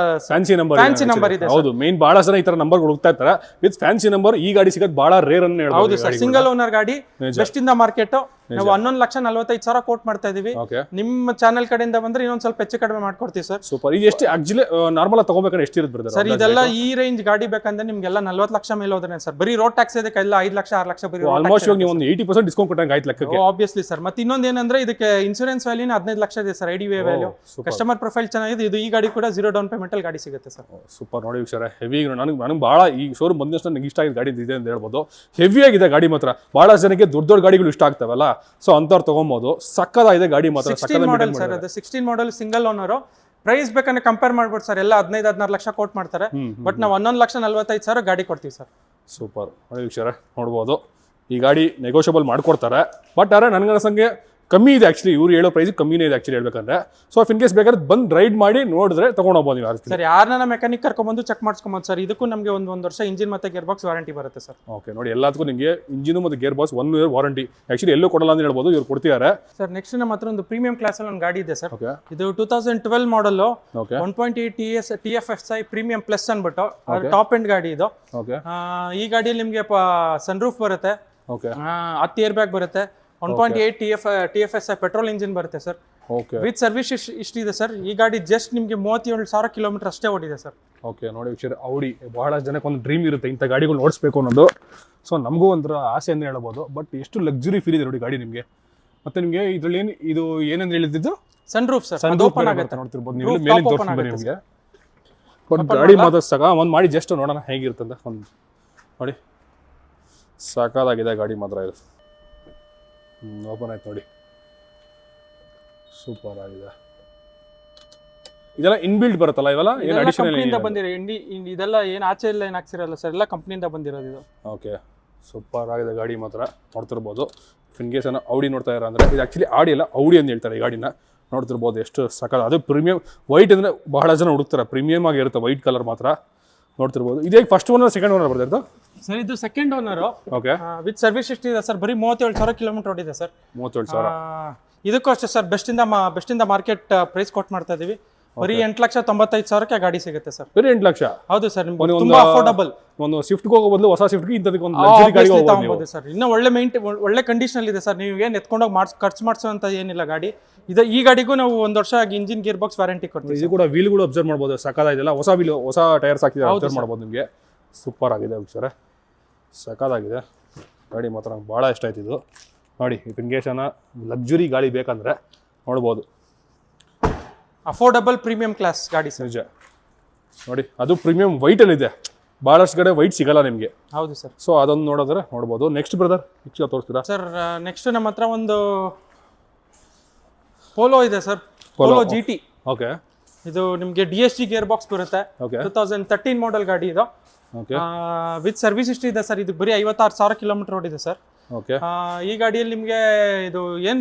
ಫ್ಯಾನ್ಸಿ ನಂಬರ್ ಇದೆ. ಹೌದು, ಮೇನ್ ಬಹಳ ಜನ ಈ ತರ ನಂಬರ್ ಹುಡುಕ್ತಾ ಇರ್ತಾರೆ. ವಿತ್ ಫ್ಯಾನ್ಸಿ ನಂಬರ್ ಈ ಗಾಡಿ ಸಿಗೋದು ಬಹಳ ರೇರ್ ಅನ್ನು ಹೇಳ್ಬೋದು. ಹೌದು ಸರ್, ಸಿಂಗಲ್ ಓನರ್ ಗಾಡಿ, ಬೆಸ್ಟ್ ಇಂದ ಮಾರ್ಕೆಟ್. ನಾವು 11,45,000 ಕೋಟ್ ಮಾಡ್ತಾ ಇದೀವಿ. ನಿಮ್ಮ ಚಾನೆಲ್ ಕಡೆಯಿಂದ ಬಂದ್ರೆ ಇನ್ನೊಂದ್ ಸ್ವಲ್ಪ ಹೆಚ್ಚು ಕಡಿಮೆ ಮಾಡ್ಕೊಡ್ತೀವಿ ಸರ್. ಸೂಪರ್. ಇದು ಎಷ್ಟು ಆಕ್ಚುಲಿ ನಾರ್ಮಲ್ ಆಗಿ ತಗೋಬೇಕಾದ್ರೆ ಎಷ್ಟು ಇರುತ್ತೆ ಬ್ರದರ್? ಸರ್ ಇದೆಲ್ಲ ಈ ರೇಂಜ್ ಗಾಡಿ ಬೇಕಂದ್ರೆ ನಿಮ್ಗೆಲ್ಲ 40 ಲಕ್ಷ ಮೇಲೆ ಹೋದ್ರೆ ಸರ್, ಬರೀ ರೋಡ್ ಟ್ಯಾಕ್ಸ್ ಇದಕ್ಕೆ ಎಲ್ಲ 5 ಲಕ್ಷ 6 ಲಕ್ಷ ಬರೀ ಆಲ್ಮೋಸ್ಟ್ ನೀವು ಒಂದು 80% ಡಿಸ್ಕೌಂಟ್ ಕೊಟ್ಟಂಗೆ ಆಯ್ತು ಲೆಕ್ಕಕ್ಕೆ. Obviously sir. ಮತ್ತೆ ಇನ್ನೊಂದು ಏನಂದ್ರೆ ಇದಕ್ಕೆ ಇನ್ಸೂರೆನ್ಸ್ ವ್ಯಾಲ್ಯೂನ 15 ಲಕ್ಷ ಇದೆ ಸರ್, ಐಡಿವಿ ವ್ಯಾಲ್ಯೂ. ಕಸ್ಟಮರ್ ಪ್ರೊಫೈಲ್ ಚೆನ್ನಾಗಿದೆ. ಇದು ಈ ಗಾಡಿ ಕೂಡ 0 ಡೌನ್ ಪೇಮೆಂಟ್ ಅಲ್ಲಿ ಗಾಡಿ ಸಿಗುತ್ತೆ ಸರ್. ಸೂಪರ್. ನೋಡಿ ವೀಕ್ಷಕರೇ, ಹೆವಿ. ನನಗೆ ಬಹಳ ಈ ಶೋರೂಮ್ ಬಂದಷ್ಟು ನನಗೆ ಇಷ್ಟ ಆಗಿದ್ದ ಗಾಡಿ ಇದೆ ಅಂತ ಹೇಳ್ಬೋದು. ಹೆವಿ ಆಗಿದೆ ಗಾಡಿ ಮಾತ್ರ. ಬಹಳ ಜನಕ್ಕೆ ದೊಡ್ಡ ಗಾಡಿಗಳು ಇಷ್ಟ ಆಗ್ತಾವಲ್ಲ, ಸೊ ಅಂತವ್ರು ತಗೊಬೋದು. ಸಕ್ಕತ್ತಾಗಿದೆ ಗಾಡಿ ಮಾತ್ರ. 16 ಮಾಡೆಲ್ ಸರ್, ಅದು 16 ಮಾಡೆಲ್ ಸಿಂಗಲ್ ಓನರ್. ಪ್ರೈಸ್ ಬೇಕಂದ್ರೆ ಕಂಪೇರ್ ಮಾಡ್ಬೋದು ಸರ್, ಎಲ್ಲ 15-16 ಲಕ್ಷ ಕೋಟ್ ಮಾಡ್ತಾರೆ. ಬಟ್ ನಾವು 11,45,000 ಗಾಡಿ ಕೊಡ್ತೀವಿ ಸರ್. ಸೂಪರ್. ನೋಡಿ ವೀಕ್ಷಕರೇ, ನೋಡ್ಬೋದು ಈ ಗಾಡಿ ನೆಗೋಷಿಯಬಲ್ ಮಾಡ್ಕೊಡ್ತಾರೆ. ಬಟ್ ಆದ್ರೆ ನನಗನ್ಸಂಗೆ ಕಮ್ಮಿ ಇದೆ ಆಕ್ಚುಲಿ. ಇವ್ರು ಹೇಳೋ ಪ್ರೈಸ್ ಕಮ್ಮಿನೇ ಇದೆ ಆಕ್ಚುಲಿ ಹೇಳ್ಬೇಕಂದ್ರೆ. ಸೊ ಇನ್ ಕೇಸ್ ಬೇಕಾದ್ರೆ ಬಂದು ರೈಡ್ ಮಾಡಿ ನೋಡಿದ್ರೆ ತಗೊಂಡೋಗ್ಬೋದು ನೀವು ಸರ್. ಯಾರನ್ನ ಮೆಕ್ಯಾನಿಕ್ ಕರ್ಕೊಂಡ್ಬಂದು ಚೆಕ್ ಮಾಡಿಸ್ಕೊಬೋದು ಸರ್. ಇದಕ್ಕೂ ನಮಗೆ ಒಂದು ವರ್ಷ ಇಂಜಿನ್ ಮತ್ತೆ ಗೇರ್ ಬಾಕ್ಸ್ ವಾರಂಟಿ ಬರುತ್ತೆ ಸರ್. ಓಕೆ, ನೋಡಿ ಎಲ್ಲದಕ್ಕೂ ನಿಮಗೆ ಇಂಜಿನು ಮತ್ತು gear box 1 year warranty actually ಎಲ್ಲೂ ಕೊಡಲ್ಲ ಅಂತ ಹೇಳ್ಬೋದು, ಇವ್ರು ಕೊಡ್ತಿದ್ದಾರೆ ಸರ್. ನೆಕ್ಸ್ಟ್ ನಮ್ಮ ಹತ್ರ ಒಂದು ಪ್ರೀಮಿಯಂ ಕ್ಲಾಸ್ ಅಲ್ಲಿ ಒಂದು ಗಾಡಿ ಇದೆ ಸರ್. ಇದು 2012 ಮಾಡಲ್ 1.8 TFSI ಪ್ರೀಮಿಯಂ ಪ್ಲಸ್ ಅನ್ಬಿಟ್ಟು ಟಾಪ್ ಎಂಡ್ ಗಾಡಿ ಇದು. ಈ ಗಾಡಿಯಲ್ಲಿ ನಿಮಗೆ ಸನ್ರೂಫ್ ಬರುತ್ತೆ, 10 ಏರ್ ಬ್ಯಾಗ್ ಬರುತ್ತೆ, 1.8 TFSI ಪೆಟ್ರೋಲ್ ಇಂಜಿನ್ ಬರುತ್ತೆ ಸರ್. ವಿತ್ ಸರ್ವಿಸ್ ಇಷ್ಟ ಇದೆ ಸರ್. ಈ ಗಾಡಿ ಜಸ್ಟ್ ನಿಮಗೆ 37,000 ಕಿಲೋಮೀಟರ್ ಅಷ್ಟೇ ಓಡಿದೆ ಸರ್. ಓಕೆ, ನೋಡಿ ವೀಕ್ಷಕರೇ, ಔಡಿ ಬಹಳ ಜನಕ್ಕೆ ಒಂದು ಡ್ರೀಮ್ ಇರುತ್ತೆ ಇಂಥ ಗಾಡಿಗಳು ನೋಡಿಸ್ಬೇಕು ಅನ್ನೋದು. ಸೊ ನಮಗೂ ಒಂಥರ ಆಸೆ ಅಂತ ಹೇಳ್ಬೋದು. ಬಟ್ ಎಷ್ಟು ಲಕ್ಸುರಿ ಫೀಲ್ ಇದೆ ನೋಡಿ ಗಾಡಿ ನಿಮಗೆ. ಮತ್ತೆ ನಿಮಗೆ ಇದ್ರಲ್ಲಿ ಇದು ಏನಂತ ಹೇಳಿದ್ದು? ಸನ್ರೂಫ್ ಸರ್, ಓಪನ್ ಆಗುತ್ತೆ ನೋಡ್ತಿರ್ಬೋದು ನೀವು. ಮೇಲೆ ತೋರಿಸ್ಬೋದು ನಿಮಗೆ. ಬಟ್ ಗಾಡಿ ಮಾತ್ರ ಒಂದು ಮಾಡಿ ಜಸ್ಟ್ ನೋಡೋಣ ಹೇಗಿರ್ತಂತ. ಒಂದು ನೋಡಿ, ಸಾಕಾಗಿದೆ ಗಾಡಿ ಮಾತ್ರ. ಇದು ಓಪನ್ ಆಯ್ತು ನೋಡಿ, ಸೂಪರ್ ಆಗಿದೆ. ಇದೆಲ್ಲ ಇನ್ಬಿಲ್ಟ್ ಬರುತ್ತಲ್ಲ ಇವೆಲ್ಲ, ಏನು ಅಡಿಷನಲ್ ಬಂದಿರೋ ಇದೆಲ್ಲ ಏನು ಆಚೆ ಎಲ್ಲ ಏನು ಹಾಕ್ಸಿರಲ್ಲ ಸರ್, ಎಲ್ಲ ಕಂಪ್ನಿಯಿಂದ ಬಂದಿರೋದು ಇದು. ಓಕೆ, ಸೂಪರ್ ಆಗಿದೆ ಗಾಡಿ ಮಾತ್ರ. ನೋಡ್ತಿರ್ಬೋದು. ಇನ್ ಕೇಸ್ ಏನೋ ಔಡಿ ನೋಡ್ತಾ ಇರೋ ಅಂದರೆ ಇದು ಆ್ಯಕ್ಚುಲಿ ಆಡಿ ಅಲ್ಲ, ಔಡಿ ಅಂತ ಹೇಳ್ತಾರೆ ಈ ಗಾಡಿನ. ನೋಡ್ತಿರ್ಬೋದು ಎಷ್ಟು ಸಕಾಲ. ಅದು ಪ್ರೀಮಿಯಂ ವೈಟ್ ಅಂದರೆ ಬಹಳ ಜನ ಹುಡುಕ್ತಾರೆ, ಪ್ರೀಮಿಯಮ್ ಆಗಿರುತ್ತೆ ವೈಟ್ ಕಲರ್ ಮಾತ್ರ. ನೋಡ್ತಿರ್ಬೋದು. ಇದೇ ಫಸ್ಟ್ ಓನರ್ ಸೆಕೆಂಡ್ ಓನರ್ ಬರ್ತಾ ಇರೋದು ಸರ್? ಇದು second owner. Okay, with service ಎಷ್ಟು ಇದೆ ಸರ್? ಬರೀ 37,000 ಕಿಲೋಮೀಟರ್ ಓಡಿದೆ ಸರ್. 37,000. ಇದಕ್ಕೂ ಅಷ್ಟೇ ಸರ್, ಬೆಸ್ಟ್ ಇಂದ ಮಾರ್ಕೆಟ್ ಪ್ರೈಸ್ ಕೊಟ್ ಮಾಡ್ತಾ ಇದೀವಿ. ಬರೀ 8,95,000 ಗಾಡಿ ಸಿಗುತ್ತೆ ಸರ್. ಬರೀ 8 ಲಕ್ಷ? ಹೌದು ಸರ್, ನಿಮ್ಗೆ ತುಂಬಾ ಅಫೋರ್ಡಬಲ್. ಒಂದು ಸ್ವಿಫ್ಟ್ಗೆ ಹೋಗೋ ಬದಲು ಹೊಸ ಸ್ವಿಫ್ಟ್ಗೆ ಇಂಥದಕ್ಕೆ ಒಂದು ಲಕ್ಸುರಿ ಗಾಡಿ ತಗೊಬೋದು ಸರ್. ಇನ್ನೂ ಒಳ್ಳೆ ಕಂಡೀಷನ್ ಇದೆ ಸರ್. ನೀವು ಏನು ಎತ್ಕೊಂಡೋಗಿ ಖರ್ಚು ಮಾಡಿಸೋಂತ ಏನಿಲ್ಲ ಗಾಡಿ ಇದು. ಈ ಗಾಡಿಗೂ ನಾವು 1 ವರ್ಷ ಇಂಜಿನ್ ಗೇರ್ ಬಾಕ್ಸ್ ವಾರಂಟಿ ಕೊಡ್ತೀವಿ. ಇದು ಕೂಡ ವೀಲ್ಗಳು ಅಬ್ಸರ್ವ್ ಮಾಡ್ಬೋದು, ಸಕಾಲಾಗಿದೆಲ್ಲ. ಹೊಸ ವೀಲ್, ಹೊಸ ಟೈರ್ಸ್ ಹಾಕಿದ್ರೆ ಅಬ್ಸರ್ವ್ ಮಾಡ್ಬೋದು ನಿಮಗೆ. ಸೂಪರ್ ಆಗಿದೆ ಸರ್, ಸಕಾಲಾಗಿದೆ ಗಾಡಿ ಮಾತ್ರ. ನಂಗೆ ಭಾಳ ಇಷ್ಟ ಆಯ್ತು ಇದು. ನೋಡಿ, ಪಿನ್ಗೇಶನ ಲಕ್ಸುರಿ ಗಾಡಿ ಬೇಕಂದ್ರೆ ನೋಡ್ಬೋದು. ಅಫೋರ್ಡಬಲ್ ಪ್ರೀಮಿಯಂ ಕ್ಲಾಸ್ ಗಾಡಿ ಸರ್. ನಿಜ ನೋಡಿ, ಅದು ಪ್ರೀಮಿಯಂ ವೈಟಲ್ಲಿ ಇದೆ. ಭಾಳಷ್ಟು ಕಡೆ ವೈಟ್ ಸಿಗಲ್ಲ ನಿಮಗೆ. ಹೌದು ಸರ್. ಸೊ ಅದೊಂದು ನೋಡಿದ್ರೆ ನೋಡ್ಬೋದು. ನೆಕ್ಸ್ಟ್ ಬ್ರದರ್, ನೆಕ್ಸ್ಟ್ ತೋರಿಸ್ತೀರಾ ಸರ್? ನೆಕ್ಸ್ಟ್ ನಮ್ಮ ಹತ್ರ ಒಂದು ಪೋಲೋ ಇದೆ ಸರ್, ಪೋಲೋ GT. ಓಕೆ, ಇದು ನಿಮಗೆ DSG ಗೇರ್ ಬಾಕ್ಸ್ ಬರುತ್ತೆ. 2013 ಮಾಡೆಲ್ ಗಾಡಿ ಇದು. ವಿತ್ ಸರ್ವಿಸ್ ಹಿಸ್ಟ್ರಿ ಇದೆ ಸರ್. ಇದು ಬರೀ 56,000 ಕಿಲೋಮೀಟರ್ ಓಡಿದೆ ಸರ್. ಈ ಗಾಡಿಯಲ್ಲಿ ನಿಮಗೆ ಇದು ಏನ್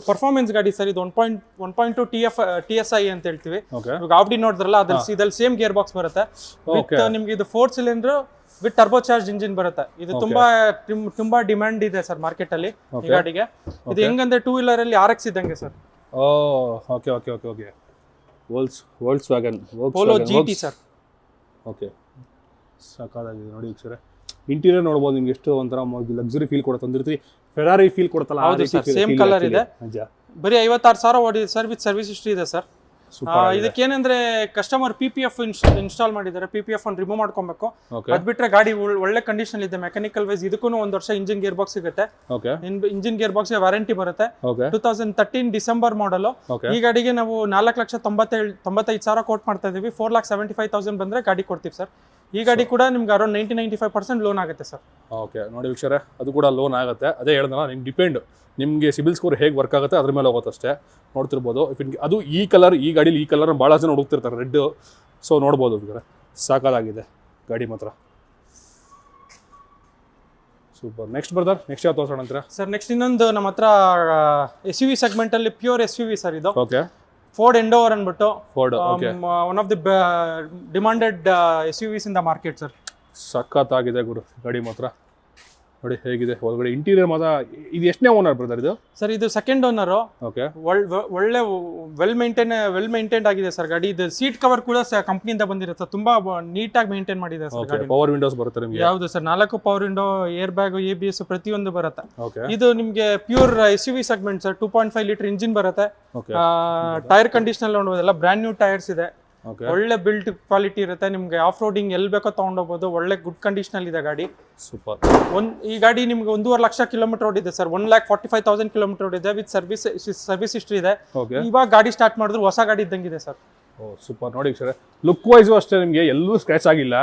ಪರ್ಫಾರ್ಮೆನ್ಸ್ ಗಾಡಿ ಸರ್. ಇದು 1.2 TSI ಅಂತ ಹೇಳ್ತೀವಿ. ಇವಾಗ ಆವ್ಡಿ ನೋಡಿದ್ರಲ್ಲ, ಇದ್ರಲ್ಲಿ ಸೇಮ್ ಗೇರ್ ಬಾಕ್ಸ್ ಬರುತ್ತೆ. ವಿತ್ ನಿಮ್ಗೆ ಇದು 4 cylinder with turbo charge engine ಬರುತ್ತೆ. ಇದು ತುಂಬಾ ಡಿಮ್ಯಾಂಡ್ ಇದೆ ಸರ್ ಮಾರ್ಕೆಟ್ ಅಲ್ಲಿ ಈ ಗಾಡಿಗೆ. ಇದು ಹೆಂಗಂದ್ರೆ 2 ವೀಲರ್ ಅಲ್ಲಿ RX ಇದ್ದಂಗೆ sir. Okay okay okay okay Volkswagen Polo GT sir. Okay, ಸಾಕಾಗಿದೆ ನೋಡಿ ವೀಕ್ಷಕರೇ. ಇಂಟೀರಿಯರ್ ನೋಡ್ಬೋದು ನಿಮ್ಗೆ ಎಷ್ಟು ಒಂಥರ ಲಕ್ಸುರಿ ಫೀಲ್ ಕೊಡುತ್ತೆ. ಒಂದಿರ್ತಿ ಫೆರಾರಿ ಫೀಲ್ ಕೊಡುತ್ತಲ್ಲ, ಸೇಮ್ ಕಲರ್ ಇದೆ. ಬರೀ 56,000 ಓಡಿದೆ ಸರ್. ವಿತ್ ಸರ್ವಿಸ್ ಹಿಸ್ಟ್ರಿ ಇದೆ ಸರ್. ಇದಕ್ಕೇನಂದ್ರೆ ಕಸ್ಟಮರ್ PPF ಇನ್ಸ್ಟಾಲ್ ಮಾಡಿದ್ದಾರೆ. PPF ಅನ್ನು ರಿಮೂವ್ ಮಾಡ್ಕೊಬೇಕು. ಅದ್ ಬಿಟ್ರೆ ಗಾಡಿ ಒಳ್ಳೆ ಕಂಡೀಷನ್ ಇದೆ ಮೆಕ್ಯಾನಿಕಲ್ ವೈಸ್. ಇದಕ್ಕೂ 1 ವರ್ಷ ಇಂಜಿನ್ ಗೇರ್ ಬಾಕ್ಸ್ ಸಿಗುತ್ತೆ. ಇಂಜಿನ್ ಗೇರ್ ಬಾಕ್ಸ್ ವಾರಂಟಿ ಬರುತ್ತೆ. 2013 ಡಿಸೆಂಬರ್ ಮಾಡಲ್. ಈ ಗಾಡಿಗೆ ನಾವು 4,95,000 ಕೋಟ್ ಮಾಡ್ತಾ ಇದೀವಿ. 4,75,000 ಬಂದ್ರೆ ಗಾಡಿ ಕೊಡ್ತೀವಿ ಸರ್. ಈ ಗಾಡಿ ಕೂಡ ನಿಮ್ಗೆ ಅರೌಂಡ್ 90-95% ಲೋನ್ ಆಗುತ್ತೆ ಸರ್. ಓಕೆ ನೋಡಿ ವೀಕ್ಷರೇ, ಅದು ಕೂಡ ಲೋನ್ ಆಗುತ್ತೆ. ಅದೇ ಹೇಳ್ದಲ್ಲ, ನಿಮ್ಗೆ ಡಿಪೆಂಡ್ ನಿಮಗೆ ಸಿಬಿಲ್ ಸ್ಕೋರ್ ಹೇಗೆ ವರ್ಕ್ ಆಗುತ್ತೆ ಅದ್ರ ಮೇಲೆ ಹೋಗುತ್ತೆ ಅಷ್ಟೇ. ನೋಡ್ತಿರ್ಬೋದು ಅದು ಈ ಕಲರ್, ಈ ಗಾಡೀಲಿ ಈ ಕಲರ್ ಭಾಳ ಜನ ಹುಡುಕ್ತಿರ್ತಾರೆ, ರೆಡ್. ಸೊ ನೋಡ್ಬೋದು ವೀಕ್ಷರೇ, ಸಾಕಾಗಿದೆ ಗಾಡಿ ಮಾತ್ರ. ಸೂಪರ್. ನೆಕ್ಸ್ಟ್ ಬ್ರದರ್, ನೆಕ್ಸ್ಟ್ ಯಾವ ತೋರಿಸೋಣ ಅಂತೀರಾ ಸರ್? ನೆಕ್ಸ್ಟ್ ಇನ್ನೊಂದು ನಮ್ಮ ಹತ್ರ SUV ಸೆಗ್ಮೆಂಟಲ್ಲಿ ಪ್ಯೂರ್ SUV ಸರ್ ಇದು. ಓಕೆ. ಫೋರ್ಡ್ ಎಂಡೋವರ್ ಅಂದ್ಬಿಟ್ಟು one of the demanded SUVs in the market sir. ಸಖತ್ತಾಗಿದೆ ಗುರು ಗಾಡಿ ಮಾತ್ರ. ನೋಡಿ ಹೇಗಿದೆ ಒಳಗಡೆ ಇಂಟೀರಿಯರ್ ಮಾತ್ರ. ಇದು ಎಷ್ಟನೇ ಓನರ್ ಬ್ರದರ್ ಇದು? ಸರ್ ಇದು ಸೆಕೆಂಡ್ ಓನರು. ಓಕೆ. ಒಳ್ಳೆ ವೆಲ್ ಮೇಂಟೈನ್ಡ್ ಆಗಿದೆ ಸರ್ ಗಾಡಿ. ಇದು ಸೀಟ್ ಕವರ್ ಕೂಡ ಕಂಪ್ನಿಯಿಂದ ಬಂದಿರುತ್ತೆ, ತುಂಬಾ ನೀಟಾಗಿ ಮೇಂಟೈನ್ ಮಾಡಿದೆ ಸರ್ ಗಾಡಿ. ಪವರ್ ವಿಂಡೋಸ್ ಬರುತ್ತೆ ನಿಮಗೆ? ಯಾವುದು sir? 4 power window, air bag, ABS ಪ್ರತಿಯೊಂದು ಬರುತ್ತೆ. ಓಕೆ. ಇದು ನಿಮಗೆ pure SUV segment sir. 2.5 litre engine ಬರುತ್ತೆ. ಟೈರ್ ಕಂಡೀಷನ್ ನೋಡಬಹುದು, ಎಲ್ಲ ಬ್ರ್ಯಾಂಡ್ ನ್ಯೂ ಟೈರ್ಸ್ ಇದೆ. ಒಳ್ಳೆ ಬಿಲ್ಡ್ ಕ್ವಾಲಿಟಿ ಇರುತ್ತೆ. ನಿಮ್ಗೆ ಆಫ್ ರೋಡಿಂಗ್ ಎಲ್ಲಿ ಬೇಕೋ ತಗೊಂಡೋಗ್ಬೋದು. ಒಳ್ಳೆ ಗುಡ್ ಕಂಡೀಷನ್ ಇದೆ ಗಾಡಿ. ಸೂಪರ್. ಈ ಗಾಡಿ ನಿಮ್ಗೆ 1.5 ಲಕ್ಷ ಕಿಲೋಮೀಟರ್ ಓಡಿದೆ ಸರ್. 1,45,000 ಕಿಲೋಮೀಟರ್ ಓಡಿದೆ ವಿತ್ ಸರ್ವಿಸ್ ಹಿಸ್ಟ್ರಿ ಇದೆ. ಇವಾಗ ಗಾಡಿ ಸ್ಟಾರ್ಟ್ ಮಾಡಿದ್ರು ಹೊಸ ಗಾಡಿ ಇದ್ದಂಗಿದೆ ಸರ್. ಓ ಸೂಪರ್. ನೋಡಿ ಸರ್, ಲುಕ್ ವೈಸು ಅಷ್ಟೇ, ನಿಮಗೆ ಎಲ್ಲೂ ಸ್ಕ್ರ್ಯಾಚ್ ಆಗಿಲ್ಲ.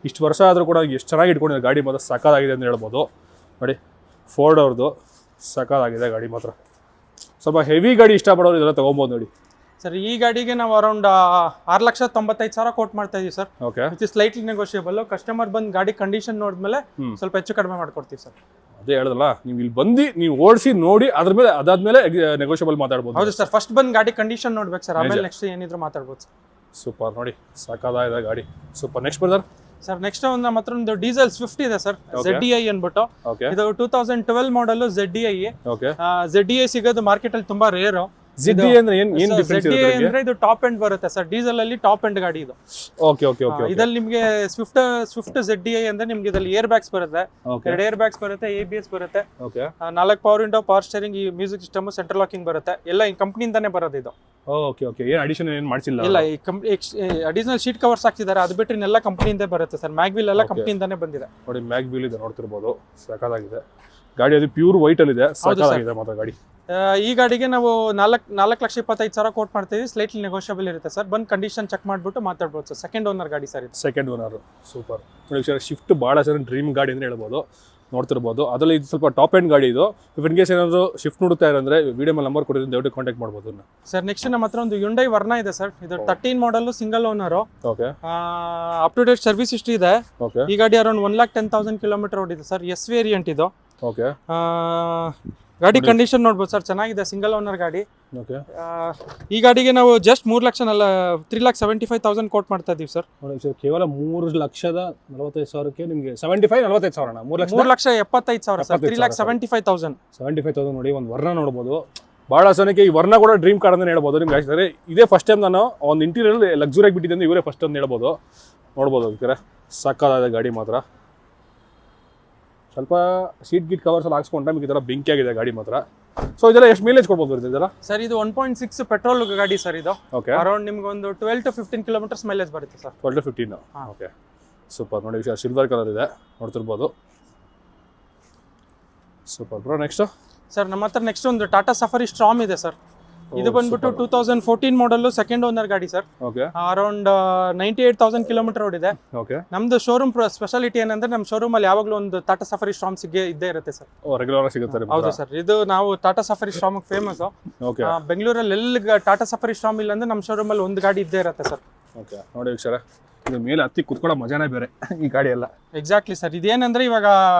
ಇಷ್ಟು ವರ್ಷ ಆದರೂ ಕೂಡ ಎಷ್ಟು ಚೆನ್ನಾಗಿ ಇಟ್ಕೊಂಡಿದೆ ಗಾಡಿ ಮಾತ್ರ. ಸಖತ್ತಾಗಿದೆ ಅಂತ ಹೇಳ್ಬೋದು. ನೋಡಿ ಫೋರ್ಡ್ ಅವ್ರದ್ದು ಸಖತ್ತಾಗಿದೆ ಗಾಡಿ ಮಾತ್ರ. ಸ್ವಲ್ಪ ಹೆವಿ ಗಾಡಿ ಇಷ್ಟಪಡೋರು ಇದೆಲ್ಲ ತೊಗೊಬೋದು ನೋಡಿ ಸರ್. ಈ ಗಾಡಿಗೆ ನಾವು ಅರೌಂಡ್ 6,95,000 ಕೋಟ್ ಮಾಡ್ತಾ ಇದೀವಿ sir. Okay. Which is slightly negotiable. Customer ಬಂದು ಗಾಡಿ ಕಂಡೀಷನ್ ನೋಡಿದ್ಮೇಲೆ ಸ್ವಲ್ಪ ಹೆಚ್ಚು ಕಡಿಮೆ ಮಾಡ್ಕೊಡ್ತೀವಿ ಸರ್. ಅದೇ ಹೇಳದಲ್ಲ, ನೀವು ಇಲ್ಲಿ ಬಂದು ನೀವು ಓಡಿಸಿ ನೋಡಿ, ಅದ್ರ ಮೇಲೆ ಅದಾದ್ಮೇಲೆ ನೆಗೋಷಿಯಬಲ್ ಮಾತಾಡ್ಬೋದು. ಹೌದು ಸರ್, ಫಸ್ಟ್ ಬಂದು ಗಾಡಿ ಕಂಡೀಷನ್ ನೋಡ್ಬೇಕು ಸರ್, ಆಮೇಲೆ ನೆಕ್ಸ್ಟ್ ಏನಿದ್ರು ಮಾತಾಡ್ಬೋದು ಸರ್. ಸೂಪರ್. ನೋಡಿ ಸಾಕಾಗಿದೆ ಗಾಡಿ. Super. Next brother sir, next ನಮ್ಮ ಹತ್ರ ಒಂದು ಡೀಸೆಲ್ ಸ್ವಿಫ್ಟ್ ಇದೆ ಸರ್, ZDI ಅನ್ಬಿಟ್ಟು. ಇದು 2012 ಮಾಡಲ್ ZDI. ZDI ಸಿಗೋದು ಮಾರ್ಕೆಟ್ ಅಲ್ಲಿ ತುಂಬಾ ರೇರ್. ZDI ಅಂದ್ರೆ ಏನು ಡಿಫರೆನ್ಸ್ ಇದೆ? ZDI ಅಂದ್ರೆ ಇದು ಟಾಪ್ ಎಂಡ್ ಬರುತ್ತೆ ಸರ್. ಡೀಸೆಲ್ ಅಲ್ಲಿ ಟಾಪ್ ಎಂಡ್ ಗಾಡಿ ಇದು. Okay okay okay. ಇದರಲ್ಲಿ ನಿಮಗೆ ಸ್ವಿಫ್ಟ್ ZDI ಅಂದ್ರೆ ನಿಮಗೆ ಇದರಲ್ಲಿ ಏರ್ ಬ್ಯಾಗ್ಸ್ ಬರುತ್ತೆ, 2 ಏರ್ ಬ್ಯಾಗ್ಸ್ ಬರುತ್ತೆ, ABS ಬರುತ್ತೆ, 4 ಪವರ್ ವಿಂಡೋ, ಪವರ್ ಸ್ಟೀರಿಂಗ್, ಈ ಮ್ಯೂಸಿಕ್ ಸಿಸ್ಟಮ್, ಸೆಂಟ್ರಲ್ ಲಾಕಿಂಗ್ ಬರುತ್ತೆ. ಎಲ್ಲ ಈ ಕಂಪನಿಯಿಂದಾನೇ ಬರೋದು ಇದು. Okay okay. ಏನು ಅಡಿಷನ್ ಏನು ಮಾಡಿಸಿಲ್ಲ? ಇಲ್ಲ, ಈ ಅಡಿಷನಲ್ ಶೀಟ್ ಕವರ್ಸ್ ಹಾಕ್ತಿದ್ದಾರೆ, ಅದು ಬಿಟ್ಟರೆ ಎಲ್ಲ ಕಂಪನಿಯಿಂದ ಬರುತ್ತೆ ಸರ್. ಮ್ಯಾಗ್ವಿಲ್ ಎಲ್ಲ ಕಂಪನಿಯಿಂದಾನೇ ಬಂದಿದೆ. ನೋಡಿ ಮ್ಯಾಗ್ವಿಲ್ ಇದೆ, ನೋಡ್ತಿರ್ಬೋದು. ಸಖತ್ತಾಗಿದೆ ಗಾಡಿ. ಅದು ಪ್ಯೂರ್ ವೈಟ್ ಅಲ್ಲಿ ಇದೆ. ಸಖತ್ತಾಗಿದೆ ಮಾತ್ರ ಗಾಡಿ. ಈ ಗಾಡಿಗೆ ನಾವು 4,25,000 ಕೋಟ್ ಮಾಡ್ತೀವಿ. ಸ್ಲೈಟ್ಲಿ ನೆಗೋಷಿಯಬಲ್ ಇರುತ್ತೆ ಸರ್. ಬಂದು ಕಂಡೀಷನ್ ಚೆಕ್ ಮಾಡಿಬಿಟ್ಟು ಮಾತಾಡ್ಬೋದು ಸರ್. ಸೆಕೆಂಡ್ ಓನರ್ ಗಾಡಿ ಸರ್ ಇದು. Second owner. ಸೂಪರ್. ನೋಡಿ ಸರ್, ಶಿಫ್ಟ್ ಭಾಳ ಜನ ಡ್ರೀಮ್ ಗಾಡಿ ಅಂತ ಹೇಳ್ಬೋದು. ನೋಡ್ತಿರ್ಬೋದು. ಅದರಲ್ಲಿ ಇದು ಸ್ವಲ್ಪ ಟಾಪ್ ಎಂಡ್ ಗಾಡಿ ಇದು. ಇನ್ ಕೇಸ್ ಏನಾದರೂ ಶಿಫ್ಟ್ ನೋಡ್ತಾ ಇರಂದ್ರೆ ವಿಡಿಯೋ ಮೇಲೆ ನಂಬರ್ ಕೊಟ್ಟಿದ್ದೀನಿ, ದಯವಿಟ್ಟು ಕಾಂಟ್ಯಾಕ್ಟ್ ಮಾಡ್ಬೋದು ಸರ್. ನೆಕ್ಸ್ಟ್ ನಮ್ಮ ಹತ್ರ ಒಂದು Hyundai Verna ಇದೆ ಸರ್. ಇದು 13 model, single owner. Okay. Up to date service history ಇದೆ. ಓಕೆ. ಈ ಗಾಡಿ ಅರೌಂಡ್ 1,10,000 ಕಿಲೋಮೀಟರ್ ಓಡಿದೆ ಸರ್. S ವೇರಿಯಂಟ್ ಇದು. ಓಕೆ. ಗಾಡಿ ಕಂಡೀಷನ್ ನೋಡ್ಬೋದು ಸರ್, ಚೆನ್ನಾಗಿದೆ. ಸಿಂಗಲ್ ಓನರ್ ಗಾಡಿ. ಓಕೆ. ಈ ಗಾಡಿಗೆ ನಾವು ಜಸ್ಟ್ 3,75,000 ಕೋಟ್ ಮಾಡ್ತಾ ಇದೀವಿ ಸರ್. ಕೇವಲ 3,45,000ಕ್ಕೆ ನಿಮಗೆ 45,000 3,75,000 ಸರ್. 3,75,000 ನೋಡಿ. ಒಂದು ವರ್ಣ ನೋಡ್ಬೋದು. ಭಾಳ ಜನಕ್ಕೆ ಈ ವರ್ಣ ಕೂಡ ಡ್ರೀಮ್ ಕಾರ್ ಅಂತ ಹೇಳ್ಬೋದು. ನಿಮ್ಗೆ ಆಯ್ತಾರೆ ಇದೇ ಫಸ್ಟ್ ಟೈಮ್ ನಾನು ಒಂದು ಇಂಟೀರಿಯರ್ ಲಕ್ಸುರಿ ಆಗಿ ಬಿಟ್ಟಿದ್ದೆ, ಇವರೇ ಫಸ್ಟ್ ಅಂತ ಹೇಳ್ಬೋದು. ನೋಡ್ಬೋದು. ಅದಕ್ಕೆ ಸಕ್ಕತ್ತಾದ ಗಾಡಿ ಮಾತ್ರ. ಸ್ವಲ್ಪ ಸೀಟ್ ಗಿಟ್ ಕವರ್ಸ್ ಎಲ್ಲ ಹಾಕ್ಸ್ಕೊಂಡ್ರೆ ನಿಮಗೆ ಈ ಥರ ಬೆಂಕಿ ಆಗಿದೆ ಗಾಡಿ ಮಾತ್ರ. ಸೊ ಇದೆಲ್ಲ ಎಷ್ಟು ಮೈಲೇಜ್ ಕೊಡ್ಬೋದು ಇದೆಲ್ಲ ಸರ್? ಇದು 1.6 ಪೆಟ್ರೋಲ್ ಗಾಡಿ ಸರ್ ಇದು. ಓಕೆ. ಅರೌಂಡ್ ನಿಮ್ಗೆ ಒಂದು 12 to 15 ಕಿಲೋಮೀಟರ್ಸ್ ಮೈಲೇಜ್ ಬರುತ್ತೆ ಸರ್. 12 to 15. ಓಕೆ. ಸೂಪರ್. ನೋಡಿ ಸಿಲ್ವರ್ ಕಲರ್ ಇದೆ, ನೋಡ್ತಿರ್ಬೋದು. Super bro. ನೆಕ್ಸ್ಟ್ ಸರ್, ನಮ್ಮ ಹತ್ರ ನೆಕ್ಸ್ಟ್ ಒಂದು ಟಾಟಾ ಸಫಾರಿ ಸ್ಟ್ರಾಮ್ ಇದೆ ಸರ್. ಇದು ಬಂದ್ಬಿಟ್ಟು 2014 ಮಾಡಲ್, ಸೆಕೆಂಡ್ ಓನರ್ ಗಾಡಿ ಸರ್. ಓಕೆ. ಅರೌಂಡ್ 98,000 ಕಿಲೋಮೀಟರ್ ಓಡಿದೆ. ಓಕೆ. ನಮ್ದು ಶೋರೂಮ್ ಸ್ಪೆಷಾಲಿಟಿ ಏನಂದ್ರೆ ನಮ್ಮ ಶೋರೂಮ್ ಅಲ್ಲಿ ಯಾವಾಗಲೂ ಒಂದು ಟಾಟಾ ಸಫಾರಿ ಸ್ಟ್ರಾಮ್ ಇದ್ದೇ ಇರುತ್ತೆ ಸರ್. ರೆಗ್ಯುಲರ್ ಆಗಿ ಸಿಗುತ್ತೆ. ಹೌದು ಸರ್. ಇದು ನಾವು ಟಾಟಾ ಸಫಾರಿ ಸ್ಟ್ರಾಮ್ ಫೇಮಸ್. ಓಕೆ. ಬೆಂಗಳೂರಲ್ಲಿ ಎಲ್ಲಿ ಟಾಟಾ ಸಫಾರಿ ಸ್ಟ್ರಾಮ್ ಇಲ್ಲ ಅಂದ್ರೆ ನಮ್ಮ ಶೋರೂಮ್ ಅಲ್ಲಿ ಒಂದು ಗಾಡಿ ಇದ್ದೇ ಇರುತ್ತೆ ಸರ್. ಓಕೆ. ನೋಡಿ ವೀಕ್ಷರ, ಇದು ಮೇಲೆ ಹತ್ತಿ ಕುತ್ಕೊಳ್ಳೋ ಮಜಾನೇ ಬೇರೆ ಈ ಗಾಡಿ ಎಲ್ಲ. Exactly sir. ಇದೇನಂದ್ರೆ ಇವಾಗ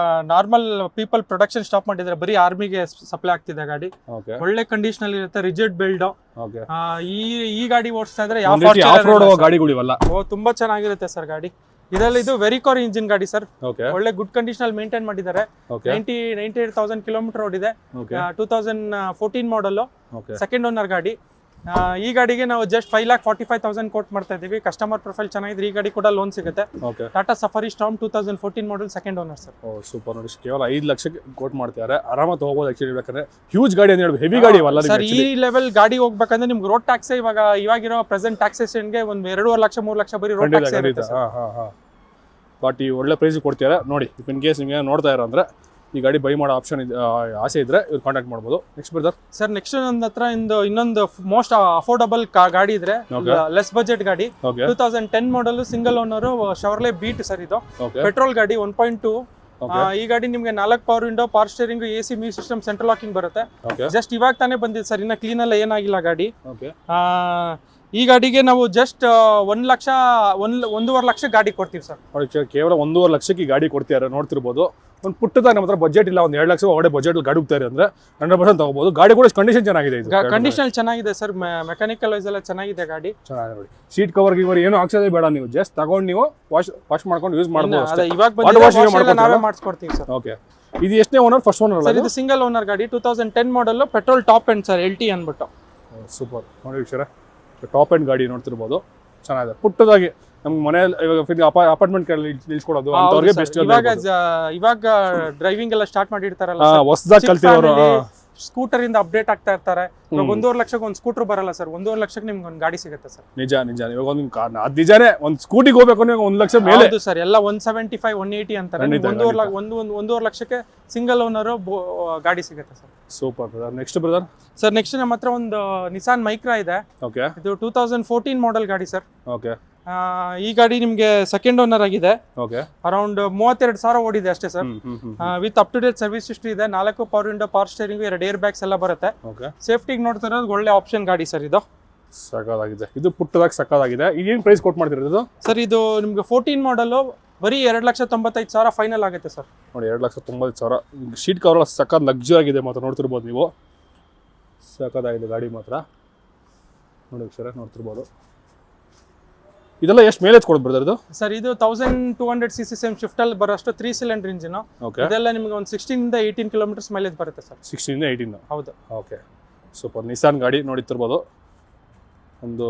ನಾರ್ಮಲ್ ಪೀಪಲ್ ಪ್ರೊಡಕ್ಷನ್ ಸ್ಟಾಪ್ ಮಾಡಿದ್ರೆ, ಬರೀ ಆರ್ಮಿಗೆ ಸಪ್ಲೈ ಆಗ್ತಿದೆ ಗಾಡಿ. ಓಕೆ. ಒಳ್ಳೆ ಕಂಡೀಷನ್ ಅಲ್ಲಿ ಇರುತ್ತೆ, ರಿಜಿಡ್ ಬಿಲ್ಡ್. ಓಕೆ. ಈ ಗಾಡಿ ಓಡಿಸ್ತಾ ಇದ್ರೆ ಆಫ್ ರೋಡ್ ಗಾಡಿಗಳು ಇವೆಲ್ಲ ತುಂಬಾ ಚೆನ್ನಾಗಿರುತ್ತೆ ಸರ್ ಗಾಡಿ. ಇದರಲ್ಲಿ ಇದು ವೆರಿಕೋರ್ ಇಂಜಿನ್ ಗಾಡಿ ಸರ್. ಓಕೆ. ಒಳ್ಳೆ ಗುಡ್ ಕಂಡೀಷನ್ ಅಲ್ಲಿ ಮೇಂಟೈನ್ ಮಾಡಿದ್ದಾರೆ. 98,000 ಕಿಲೋಮೀಟರ್ ಓಡಿದೆ. 2014 ಮಾಡಲ್, ಸೆಕೆಂಡ್ ಓನರ್ ಗಾಡಿ. ಈ ಗಾಡಿಗೆ ನಾವು ಜಸ್ಟ್ 5,45,000 ಕೋಟ್ ಮಾಡ್ತಾ ಇದೀವಿ. ಕಸ್ಟಮರ್ ಪ್ರೊಫೈಲ್ ಚೆನ್ನಾಗಿದ್ರೆ ಈ ಗಾಡಿ ಕೂಡ ಲೋನ್ ಸಿಗುತ್ತೆ. ಟಾಟಾ ಸಫಾರಿ ಸ್ಟಾರ್ಮ್ 2014 ಮಾಡಲ್, ಸೆಕೆಂಡ್ ಓನರ್ ಸರ್. ಸೂಪರ್. ನೋಡಿ, ಕೇವಲ 5 ಲಕ್ಷಕ್ಕೆ ಕೋಟ್ ಮಾಡ್ತಿದ್ದಾರೆ. ಆರಾಮಾಗಿ ಹೋಗಬಹುದು. ಆಕ್ಚುಲಿ ಹೇಳ್ಬೇಕಂದ್ರೆ ಹ್ಯೂಜ್ ಗಾಡಿ ಅಂತ ಹೇಳ್ಬೇಕು, ಹೆವಿ ಗಾಡಿ ಅಲ್ಲ ಸರ್. ಈ ಲೆವೆಲ್ ಗಾಡಿ ಹೋಗ್ಬೇಕಂದ್ರೆ ನಿಮ್ಗೆ ರೋಡ್ ಟ್ಯಾಕ್ಸ್ ಇವಾಗಿರೋ ಪ್ರೆಸೆಂಟ್ ಟ್ಯಾಕ್ಸೇಷನ್ಗೆ ಒಂದು 2.5 ಲಕ್ಷ 3 ಲಕ್ಷ ಬರೀ ರೋಡ್ ಟ್ಯಾಕ್ಸ್ ಇರುತ್ತೆ. ಬಟ್ ಈ ಒಳ್ಳೆ ಪ್ರೈಸ್ ಕೊಡ್ತೀರಾ ನೋಡಿ. ಇನ್ ಕೇಸ್ ನಿಮಗೆ ನೋಡ್ತಾ ಇರೋ ಅಂದ್ರೆ ಈ ಗಾಡಿ ಬೈ ಮಾಡೋ ಆಪ್ಷನ್ ಆಸೆ ಇದ್ರೆ ಇವ್ರು ಕಾಂಟ್ಯಾಕ್ಟ್ ಮಾಡ್ಬೋದು. ನೆಕ್ಸ್ಟ್ ಬ್ರದರ್ ಸರ್ ನೆಕ್ಸ್ಟ್ ನನ್ನ ಹತ್ರ ಇನ್ನೊಂದು ಮೋಸ್ಟ್ ಅಫೋರ್ಡಬಲ್ ಗಾಡಿ ಇದ್ರೆ ಲೆಸ್ ಬಜೆಟ್ ಗಾಡಿ. Okay 2010 model single owner Chevrolet Beat sir. ಇದು ಓಕೆ ಪೆಟ್ರೋಲ್ ಗಾಡಿ 1.2. ಈ ಗಾಡಿ ನಿಮ್ಗೆ 4 power window, power steering, AC music system, central locking ಬರುತ್ತೆ. ಓಕೆ ಜಸ್ಟ್ ಇವಾಗ ತಾನೇ ಬಂದಿದೆ ಸರ್, ಇನ್ನ ಕ್ಲೀನ್ ಎಲ್ಲ ಏನಾಗಿಲ್ಲ ಗಾಡಿ. ಓಕೆ ಈ ಗಾಡಿಗೆ ನಾವು ಜಸ್ಟ್ 1,1,5 ಲಕ್ಷ ಗಾಡಿ ಕೊಡ್ತೀವಿ ಸರ್. ನೋಡಿ ಕೇವಲ 1.5 ಲಕ್ಷಕ್ಕೆ ಈ ಗಾಡಿ ಕೊಡ್ತಿದ್ದಾರೆ, ನೋಡ್ತಿರ್ಬೋದು. ಒಂದು ಪುಟ್ಟದಾಗ ನಮ್ಮ ಹತ್ರ ಬಜೆಟ್ ಇಲ್ಲ, ಒಂದು 2 ಲಕ್ಷ ಒಳಗಡೆ ಬಜೆಟ್ ಗಾಡಿ ಹೋಗ್ತಾರೆ ಅಂದ್ರೆ 100% ತಗೋಬಹುದು. ಗಾಡಿ ಕೂಡ ಕಂಡೀಷನ್ ಚೆನ್ನಾಗಿದೆ, ಇದು ಕಂಡೀಷನ್ ಚೆನ್ನಾಗಿದೆ ಸರ್, ಮೆಕ್ಯಾನಿಕಲ್ ವೈಸ್ ಎಲ್ಲ ಚೆನ್ನಾಗಿದೆ ಗಾಡಿ. ಚೆನ್ನಾಗಿದೆ ನೋಡಿ. ಸೀಟ್ ಕವರ್ ಗಿವರ್ ಏನು ಹಾಕ್ಸೋದೇ ಬೇಡ, ನೀವು ಜಸ್ಟ್ ತಗೊಂಡು ನೀವು ವಾಶ್ ಮಾಡ್ಕೊಂಡು ಯೂಸ್ ಮಾಡ್ಬೋದು ಅಷ್ಟೇ. ಇವಾಗ ನಾವೇ ಮಾಡಿಸ್ಕೊಡ್ತೀವಿ ಸರ್. ಓಕೆ ಇದು ಎಷ್ಟನೇ ಓನರ್? ಫಸ್ಟ್ ಓನರ್ ಅಲ್ಲ, ಇದು ಸಿಂಗಲ್ ಓನರ್ ಗಾಡಿ. 2010 model, petrol top end sir, LT ಅನ್ಬಿಟ್ಟು. ಸೂಪರ್ ನೋಡಿ ವೀಕ್ಷರ, ಟಾಪ್ ಎಂಡ್ ಗಾಡಿ ನೋಡ್ತಿರ್ಬೋದು, ಚೆನ್ನಾಗಿದೆ. ಪುಟ್ಟದಾಗಿ ನಮ್ಗೆ ಮನೆಯಲ್ಲಿ ಇವಾಗ ಅಪಾರ್ಟ್ಮೆಂಟ್ ನಿಲ್ಸ್ಕೊಡೋದು ಅಂತವ್ರಿಗೆ ಬೆಸ್ಟ್. ಇವಾಗ ಡ್ರೈವಿಂಗ್ ಎಲ್ಲ ಸ್ಟಾರ್ಟ್ ಮಾಡಿರ್ತಾರಲ್ಲ, ಹೊಸದಾಗಿ ಕಲ್ತಿರೋರು ಸ್ಕೂಟರ್ ಇಂದ ಅಪ್ಡೇಟ್ ಆಗ್ತಾ ಇರ್ತಾರೆ. ಇವಾಗ 1.5 ಲಕ್ಷಕ್ಕೆ ಒಂದು ಸ್ಕೂಟರ್ ಬರಲ್ಲ ಸರ್, 1.5 ಲಕ್ಷಕ್ಕೆ ನಿಮ್ಗೆ ಒಂದು ಗಾಡಿ ಸಿಗುತ್ತೆ ಸರ್. ನಿಜ ಇವಾಗ ಒಂದು ಅದು ನಿಜಾನೇ. ಒಂದು ಸ್ಕೂಟಿಗೆ ಹೋಗ್ಬೇಕು ಅಂದ್ರೆ 1 ಲಕ್ಷ ಮೇಲೆ ಸರ್, ಎಲ್ಲ 175 180 ಅಂತಾರೆ. 1.5 ಲಕ್ಷಕ್ಕೆ ಸಿಂಗಲ್ ಓನರ್ ಗಾಡಿ ಸಿಗುತ್ತೆ sir. Super brother. Next brother sir next ನಮ್ಮ ಹತ್ರ ಒಂದು ನಿಸಾನ್ ಮೈಕ್ರಾ ಇದೆ. ಓಕೆ ಇದು 2014 ಮಾಡಲ್ ಗಾಡಿ ಸರ್. ಓಕೆ ಈ ಗಾಡಿ ನಿಮ್ಗೆ ಸೆಕೆಂಡ್ ಓನರ್ ಆಗಿದೆ. ಓಕೆ ಅರೌಂಡ್ 32,000 ಓಡಿದೆ ಅಷ್ಟೇ sir. With up to date service history ಇದೆ. 4 power window, power steering, 2 air bags ಎಲ್ಲ ಬರುತ್ತೆ. ಸೇಫ್ಟಿಗೆ ನೋಡ್ತಾ ಇರೋದು ಒಳ್ಳೆ ಆಪ್ಷನ್ ಗಾಡಿ ಸರ್. ಇದು ಸಕ್ಕದಾಗಿದೆ, ಇದು ಪುಟ್ಟದಾಗಿ ಸಕ್ಕದಾಗಿದೆ. ಏನು ಪ್ರೈಸ್ ಕೊಟ್ಟು ಮಾಡ್ತಿರೋದು ಸರ್? ಇದು ನಿಮ್ಗೆ 14 ಮಾಡಲ್ ಬರೀ 2,95,000 ಫೈನಲ್ ಆಗುತ್ತೆ ಸರ್. ನೋಡಿ 2,95,000. ಶೀಟ್ ಕವರ್ ಸಕ್ಕತ್ ಲಕ್ಸುರಿ ಆಗಿದೆ ಮಾತ್ರ, ನೋಡ್ತಿರ್ಬೋದು ನೀವು. ಸಕ್ಕದಾಗಿದೆ ಗಾಡಿ ಮಾತ್ರ ನೋಡಿ ಸರ್, ನೋಡ್ತಿರ್ಬೋದು. ಇದೆಲ್ಲ ಎಷ್ಟು ಮೈಲೇಜ್ ಕೊಡೋದು ಬ್ರದರ್ ಇದು? ಸರ್ ಇದು 1200cc ಸೇಮ್ ಶಿಫ್ಟ್ ಅಲ್ಲಿ ಬರೋಷ್ಟು 3 ಸಿಲಿಂಡರ್ ಇಂಜಿನ್. ಇದೆಲ್ಲ ನಿಮಗೆ ಒಂದು 16 ಇಂದ 18 ಕಿಲೋಮೀಟರ್ಸ್ ಮೈಲೇಜ್ ಬರುತ್ತೆ ಸರ್. 16 ಇಂದ 18? ಹೌದು. Okay super. ನಿಸಾನ್ ಗಾಡಿ ನೋಡಿತಿರ್ಬೋದು. ಒಂದು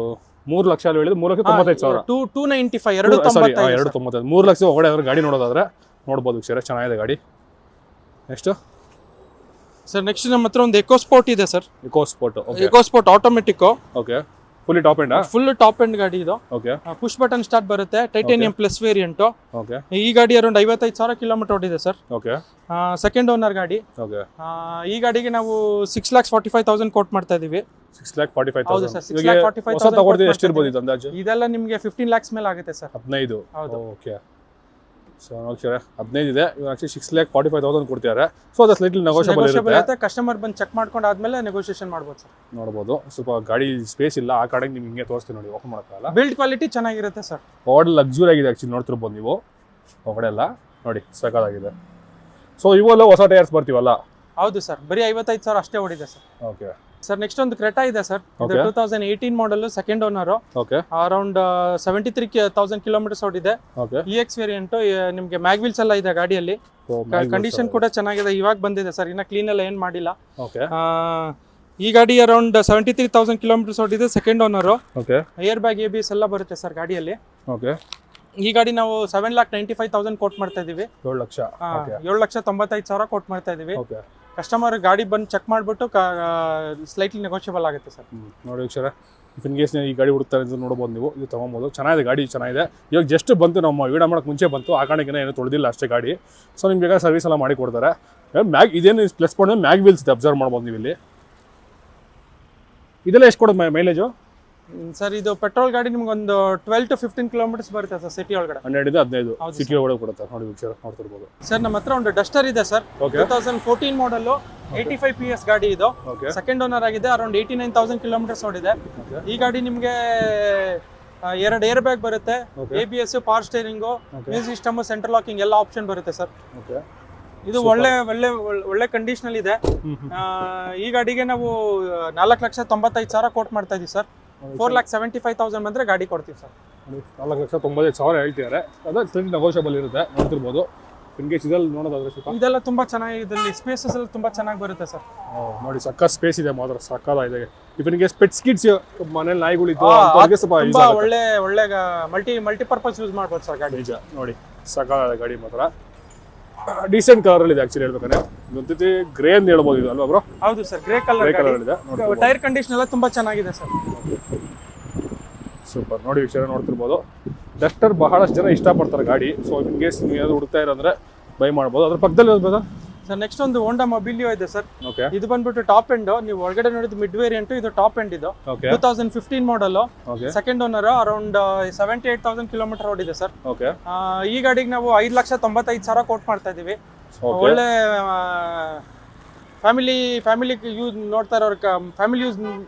3 ಲಕ್ಷ ಅಲ್ಲಿ ಹೇಳಿದ್ರು, 3,95,000. 295 295 3 ಲಕ್ಷ ಒಳಗಡೆ ಗಾಡಿ ನೋಡೋದಾದ್ರೆ ನೋಡ್ಬೋದು ಸರ್, ಚೆನ್ನಾಗಿದೆ ಗಾಡಿ. ನೆಕ್ಸ್ಟ್ ಸರ್ ನೆಕ್ಸ್ಟ್ ನಮ್ಮ ಹತ್ರ ಒಂದು ಎಕೋ ಸ್ಪೋರ್ಟ್ ಇದೆ sir. EcoSport automatic. Okay fully top end? Full top end ಗಾಡಿ ಇದು. ಓಕೆ ಪುಷ್ ಬಟನ್ ಸ್ಟಾರ್ಟ್ ಬರುತ್ತೆ, ಟೈಟೇನಿಯಂ ಪ್ಲಸ್ ವೇರಿಯಂಟ್. ಓಕೆ ಈ ಗಾಡಿ ಅರೌಂಡ್ 55,000 ಕಿಲೋಮೀಟರ್ ಓಡಿದೆ ಸರ್. ಓಕೆ ಸೆಕೆಂಡ್ ಓನರ್ ಗಾಡಿ. ಓಕೆ ಈ ಗಾಡಿಗೆ ನಾವು 6,45,000 ಕೋಟ್ ಮಾಡ್ತಾ ಇದೀವಿ. 6,45,000? ಹೌದು ಸರ್, 6,45,000 ಎಷ್ಟು ಇರ್ಬೋದು ಇದು ಅಂದಾಜು? ಇದೆಲ್ಲ ನಿಮಗೆ 15 lakhs ಮೇಲೆ ಆಗುತ್ತೆ ಸರ್. 15? ಹೌದು. ಓಕೆ ಸೊ ನೋಡಿ 15 ಇದೆ. ಇವಾಗ ಆಕ್ಚುಲಿ 6,45,000 ಕೊಡ್ತಿದ್ದಾರೆ. ಸೊ ಅದು ಸ್ಲೈಟ್ಲಿ ನೆಗೋಷಿಯಬಲ್ ಇರುತ್ತೆ. ಕಸ್ಟಮರ್ ಬಂದು ಚೆಕ್ ಮಾಡ್ಕೊಂಡು ಆದ್ಮೇಲೆ ನೆಗೋಷಿಯೇಷನ್ ಮಾಡ್ಬೋದು ಸರ್. ನೋಡ್ಬೋದು. ಸ್ವಲ್ಪ ಗಾಡಿ ಸ್ಪೇಸ್ ಇಲ್ಲ, ಆ ಕಡೆಗೆ ನಿಮ್ಗೆ ಹಿಂಗೆ ತೋರಿಸ್ತೀನಿ ನೋಡಿ, ಓಪನ್ ಮಾಡೋಕ್ಕಾಗಲ್ಲ. ಬಿಲ್ಡ್ ಕ್ವಾಲಿಟಿ ಚೆನ್ನಾಗಿರುತ್ತೆ ಸರ್. ಬಾಡಿ ಲಕ್ಸುರಿ ಆಗಿದೆ ಆಕ್ಚುಲಿ, ನೋಡ್ತಿರ್ಬೋದು ನೀವು. ಹೊರಗಡೆ ಎಲ್ಲ ನೋಡಿ ಸಕ್ಕತ್ತಾಗಿದೆ. ಸೊ ಇವೆಲ್ಲ ಹೊಸ ಟೈರ್ಸ್ ಬರ್ತೀವಲ್ಲ? ಹೌದು ಸರ್, ಬರೀ 55,000 ಅಷ್ಟೇ ಓಡಿದೆ ಸರ್. ಓಕೆ ಸರ್ ನೆಕ್ಸ್ಟ್ ಒಂದು ಕ್ರೆಟಾ ಇದೆ sir. 2018 model, second owner. Okay around 73,000 kilometres ಓಡಿದೆ. Okay EX variant. ನಿಮಗೆ ಮ್ಯಾಗ್ವಿಲ್ಸ್ ಎಲ್ಲ ಇದೆ ಗಾಡಿಯಲ್ಲಿ. ಕಂಡೀಷನ್ ಕೂಡ ಚೆನ್ನಾಗಿದೆ, ಇವಾಗ ಬಂದಿದೆ ಸರ್, ಇನ್ನ ಕ್ಲೀನ್ ಎಲ್ಲ ಏನ್ ಮಾಡಿಲ್ಲ. ಓಕೆ ಈ ಗಾಡಿ ಅರೌಂಡ್ 73,000 ಕಿಲೋಮೀಟರ್ಸ್ ಓಡಿದೆ, second owner. Okay air bag, ABS ಎಲ್ಲ ಬರುತ್ತೆ ಸರ್ ಗಾಡಿಯಲ್ಲಿ. ಓಕೆ ಈ ಗಾಡಿ ನಾವು 7,95,000 ಕೋಟ್ ಮಾಡ್ತಾ ಇದೀವಿ. 7 ಲಕ್ಷ? 7,95,000 ಕೋಟ್ ಮಾಡ್ತಾ ಇದೀವಿ. ಓಕೆ ಕಸ್ಟಮರ್ ಗಾಡಿ ಬಂದು ಚೆಕ್ ಮಾಡ್ಬಿಟ್ಟು ಸ್ಲೈಟ್ಲಿ ನೆಗೋಷಿಯಬಲ್ ಆಗುತ್ತೆ ಸರ್. ನೋಡಿ ವೀಕ್ಷರ, ಇನ್ ಕೇಸ್ ಈ ಗಾಡಿ ಹುಡುಕ್ತಾರೆ ಅಂತ ನೋಡ್ಬೋದು ನೀವು, ಇದು ತೊಗೊಬೋದು. ಚೆನ್ನಾಗಿದೆ ಗಾಡಿ, ಚೆನ್ನಾಗಿದೆ. ಇವಾಗ ಜಸ್ಟ್ ಬಂತು, ನಮ್ಮ ವಿಡಿಯೋ ಮಾಡೋಕ್ಕೆ ಮುಂಚೆ ಬಂತು, ಆ ಕಾರಣಕ್ಕೆ ಏನು ತೊಳೆದಿಲ್ಲ ಅಷ್ಟೇ ಗಾಡಿ. ಸೊ ನಿಮ್ಗೆ ಬೇಕಾದ್ರೆ ಸರ್ವಿಸ್ ಎಲ್ಲ ಮಾಡಿ ಕೊಡ್ತಾರೆ. ಇದೇನು ಪ್ಲಸ್ ಪಾಯಿಂಟ್, ಮ್ಯಾಗ್ ವೀಲ್ಸ್ ಇದೆ, ಅಬ್ಸರ್ವ್ ಮಾಡ್ಬೋದು ನೀವು ಇಲ್ಲಿ. ಇದೆಲ್ಲ ಎಷ್ಟು ಕೊಡೋದು ಮೈಲೇಜು ಸರ್? ಇದು ಪೆಟ್ರೋಲ್ ಗಾಡಿ ನಿಮ್ಗೆ ಒಂದು 12 to 15 ಕಿಲೋಮೀಟರ್ಸ್ ಬರುತ್ತೆ ಸರ್ ಸಿಟಿ ಒಳಗಡೆ. 12 ಇಂದ 15 ಸಿಟಿ ಒಳಗಡೆ ಕೊಡುತ್ತೆ. ನೋಡಿ ವೀಕ್ಷರ, ನೋಡ್ತಿರ್ಬೋದು. ಸರ್ ನಮ್ಮ ಹತ್ರ ಒಂದು ಡಸ್ಟರ್ ಇದೆ ಸರ್. 2014 ಮಾಡಲ್, 85 PS ಗಾಡಿ ಇದು. ಸೆಕೆಂಡ್ ಓನರ್ ಆಗಿದೆ, ಅರೌಂಡ್ 89,000 ಕಿಲೋಮೀಟರ್ಸ್ ಓಡಿದೆ. ಈ ಗಾಡಿ ನಿಮಗೆ 2 ಏರ್ ಬ್ಯಾಗ್ ಬರುತ್ತೆ, ABS, power steering, music system, central locking ಎಲ್ಲ ಆಪ್ಷನ್ ಬರುತ್ತೆ ಸರ್. ಇದು ಒಳ್ಳೆ ಕಂಡೀಷನ್ ಇದೆ. ಈ ಗಾಡಿಗೆ ನಾವು 4,95,000 ಕೋಟ್ ಮಾಡ್ತಾ ಇದೀವಿ ಸರ್. 4,75,000 ಬಂದ್ರೆ ಗಾಡಿ ಕೊಡ್ತೀವಿ ಸರ್. 4,95,000 ಹೇಳ್ತಿದ್ದಾರೆ, ಅದು ಸ್ಲಿಮ್ ನೆಗೋಷಿಯಬಲ್ ಇರುತ್ತೆ, ನೋಡ್ತಿರ್ಬೋದು. ಇನ್ ಕೇಸ್ ಇದೆಲ್ಲ ನೋಡೋದಾದ್ರೆ ಸ್ವಲ್ಪ ಇದೆಲ್ಲ ತುಂಬಾ ಚೆನ್ನಾಗಿ, ಇದರಲ್ಲಿ ಸ್ಪೇಸಸ್ ಎಲ್ಲ ತುಂಬಾ ಚೆನ್ನಾಗಿ ಬರುತ್ತೆ ಸರ್. ನೋಡಿ ಸಕ್ಕ ಸ್ಪೇಸ್ ಇದೆ ಮಾತ್ರ, ಸಕ್ಕದಾಗಿದೆ. ಇನ್ ಕೇಸ್ ಪೆಟ್ಸ್ ಕಿಡ್ಸ್ ಮನೇಲಿ ನಾಯಿಗಳಿತ್ತು ಅಂತವರಿಗೆ ಸ್ವಲ್ಪ ಒಳ್ಳೆ ಮಲ್ಟಿಪರ್ಪಸ್ ಯೂಸ್ ಮಾಡ್ಬೋದು ಸರ್ ಗಾಡಿ. ನಿಜ ನೋಡಿ, ಸಕ್ಕದಾಗಿದೆ ಗಾಡಿ ಮಾತ್ರ. ಡೀಸೆಂಟ್ ಕಲರ್ ಅಲ್ಲಿ ಇದೆ ಆಕ್ಚುಲಿ ಹೇಳ್ಬೇಕಂದ್ರೆ. ಇದೊಂದು ಗ್ರೇ ಅಂತ ಹೇಳ್ಬೋದು ಇದು ಅಲ್ವಾ ಬ್ರೋ? ಹೌದು ಸರ್, ಗ್ರೇ ಕಲರ್ ಇದೆ. ಟೈರ್ ಕಂಡೀಷನ್ ಎಲ್ಲ ತುಂಬಾ ಚೆನ್ನಾಗಿದೆ ಸರ್. ಸೂಪರ್. ನೋಡಿ ವೀಕ್ಷರ, ನೋಡ್ತಿರ್ಬೋದು. ಡಸ್ಟರ್ ಬಹಳಷ್ಟು ಜನ ಇಷ್ಟಪಡ್ತಾರೆ ಗಾಡಿ. ಸೊ ಇನ್ ಕೇಸ್ ನೀವು ಏನಾದ್ರು ಹುಡುಕ್ತಾ ಇರೋಂದ್ರೆ ಬೈ ಮಾಡ್ಬೋದು. ಅದ್ರ ಪಕ್ಕದಲ್ಲಿ ಇರ್ಬೋದಾ ಸರ್ ನೆಕ್ಸ್ಟ್ ಒಂದು ಹೋಂಡಾ ಮೊಬಿಲಿಯೋ ಇದೆ ಸರ್. ಓಕೆ ಇದು ಬಂದ್ಬಿಟ್ಟು ಟಾಪ್ ಎಂಡ್. ನೀವು ಒಳಗಡೆ ನೋಡಿದ ಮಿಡ್ ವೇರಿಯಂಟ್, ಇದು ಟಾಪ್ ಎಂಡ್. ಇದು okay 2015 model, okay second owner, around 78,000 kilometre ಓಡಿದೆ ಸರ್. ಓಕೆ ಈ ಗಾಡಿಗೆ ನಾವು 5,95,000 ಕೋಟ್ ಮಾಡ್ತಾ ಇದೀವಿ. ಒಳ್ಳೆ ಫ್ಯಾಮಿಲಿ ಯೂಸ್ ನೋಡ್ತಾ ಇರೋರು,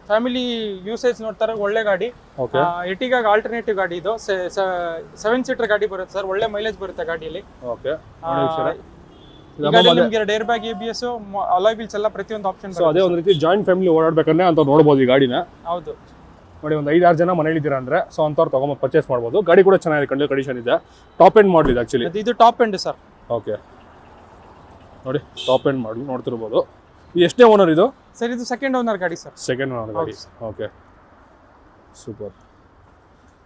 ಫ್ಯಾಮಿಲಿ ಯೂಸೇಜ್ ನೋಡ್ತಾ ಇರೋ ಒಳ್ಳೆ ಗಾಡಿ. ಓಕೆ ಎಟಿಗಾಗ ಆಲ್ಟರ್ನೇಟಿವ್ ಗಾಡಿ ಇದು. 7 ಸೀಟರ್ ಗಾಡಿ ಬರುತ್ತೆ ಸರ್. ಒಳ್ಳೆ ಮೈಲೇಜ್ ಬರುತ್ತೆ ಗಾಡಿಯಲ್ಲಿ. ಓಕೆ ಈ ಗಾಡಿಯಲ್ಲಿ ನಿಮಗೆ air bag, ABS, alloy wheels ಎಲ್ಲ ಪ್ರತಿಯೊಂದು ಆಪ್ಷನ್. ಸೊ ಅದೇ ಒಂದು ರೀತಿ ಜಾಯಿಂಟ್ ಫ್ಯಾಮಿಲಿ ಓಡಾಡ್ಬೇಕಂದ್ರೆ ಅಂತ ನೋಡ್ಬೋದು ಈ ಗಾಡಿನ. ಹೌದು ನೋಡಿ, ಒಂದು 5-6 ಜನ ಮನೇಲಿ ಇದ್ದೀರಾ ಅಂದ್ರೆ ಸೊ ಅಂಥವ್ರು ತಗೊಂಡು ಪರ್ಚೇಸ್ ಮಾಡ್ಬೋದು. ಗಾಡಿ ಕೂಡ ಚೆನ್ನಾಗಿದೆ, ಕಂಡೀಷನ್ ಇದೆ. ಟಾಪ್ ಎಂಡ್ ಮಾಡಲ್ ಇದೆ ಆಕ್ಚುಲಿ. ಇದು ಟಾಪ್ ಎಂಡ್ ಸರ್. ಓಕೆ ನೋಡಿ, ಟಾಪ್ ಎಂಡ್ ಮಾಡಲ್ ನೋಡ್ತಿರ್ಬೋದು. ಇದು ಎಷ್ಟೇ ಓನರ್ ಇದು ಸರ್? ಇದು ಸೆಕೆಂಡ್ ಓನರ್ ಗಾಡಿ ಸರ್. ಸೆಕೆಂಡ್ ಓನರ್ ಗಾಡಿ. Okay super.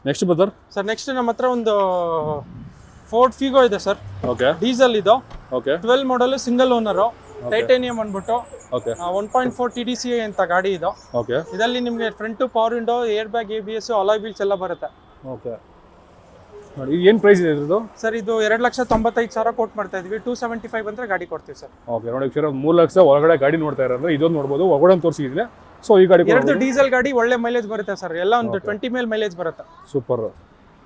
Next brother sir next ನಮ್ಮ ಹತ್ರ ಒಂದು ಫೋರ್ಡ್ ಫಿಗೋ ಇದೆ ಸರ್. ಓಕೆ ಡೀಸೆಲ್ ಇದು. ಓಕೆ 12 ಮಾಡಲ್, ಸಿಂಗಲ್ ಓನರ್, ಟೈಟೇನಿಯಂ ಅಂದ್ಬಿಟ್ಟು. ಓಕೆ 1.4 TDCI ಅಂತ ಗಾಡಿ ಇದು. ಓಕೆ ಇದರಲ್ಲಿ ನಿಮಗೆ front power window, air bag, ABS, alloy wheels ಎಲ್ಲ ಬರುತ್ತೆ. ಓಕೆ ನೋಡಿ, ಏನು ಪ್ರೈಸ್ ಇದೆ ಇದ್ರದ್ದು? ಸರ್ ಇದು 2,95,000 ಕೋಟ್ ಮಾಡ್ತಾ ಇದೀವಿ. 275 ಬಂದ್ರೆ ಗಾಡಿ ಕೊಡ್ತೀವಿ ಸರ್. ಓಕೆ ನೋಡಿ ಸರ್, 3 ಲಕ್ಷ ಒಳಗಡೆ ಗಾಡಿ ನೋಡ್ತಾ ಇರೋದ್ರೆ ಇದೊಂದು ನೋಡ್ಬೋದು. ಒಳಗಡೆ ತೋರಿಸಿದ್ರೆ ಸೊ ಈ ಗಾಡಿ ಎರಡು ಡೀಸೆಲ್ ಗಾಡಿ, ಒಳ್ಳೆ ಮೈಲೇಜ್ ಬರುತ್ತೆ ಸರ್. ಎಲ್ಲ ಒಂದು 20 ಮೇಲೆ ಮೈಲೇಜ್ ಬರುತ್ತೆ. ಸೂಪರ್.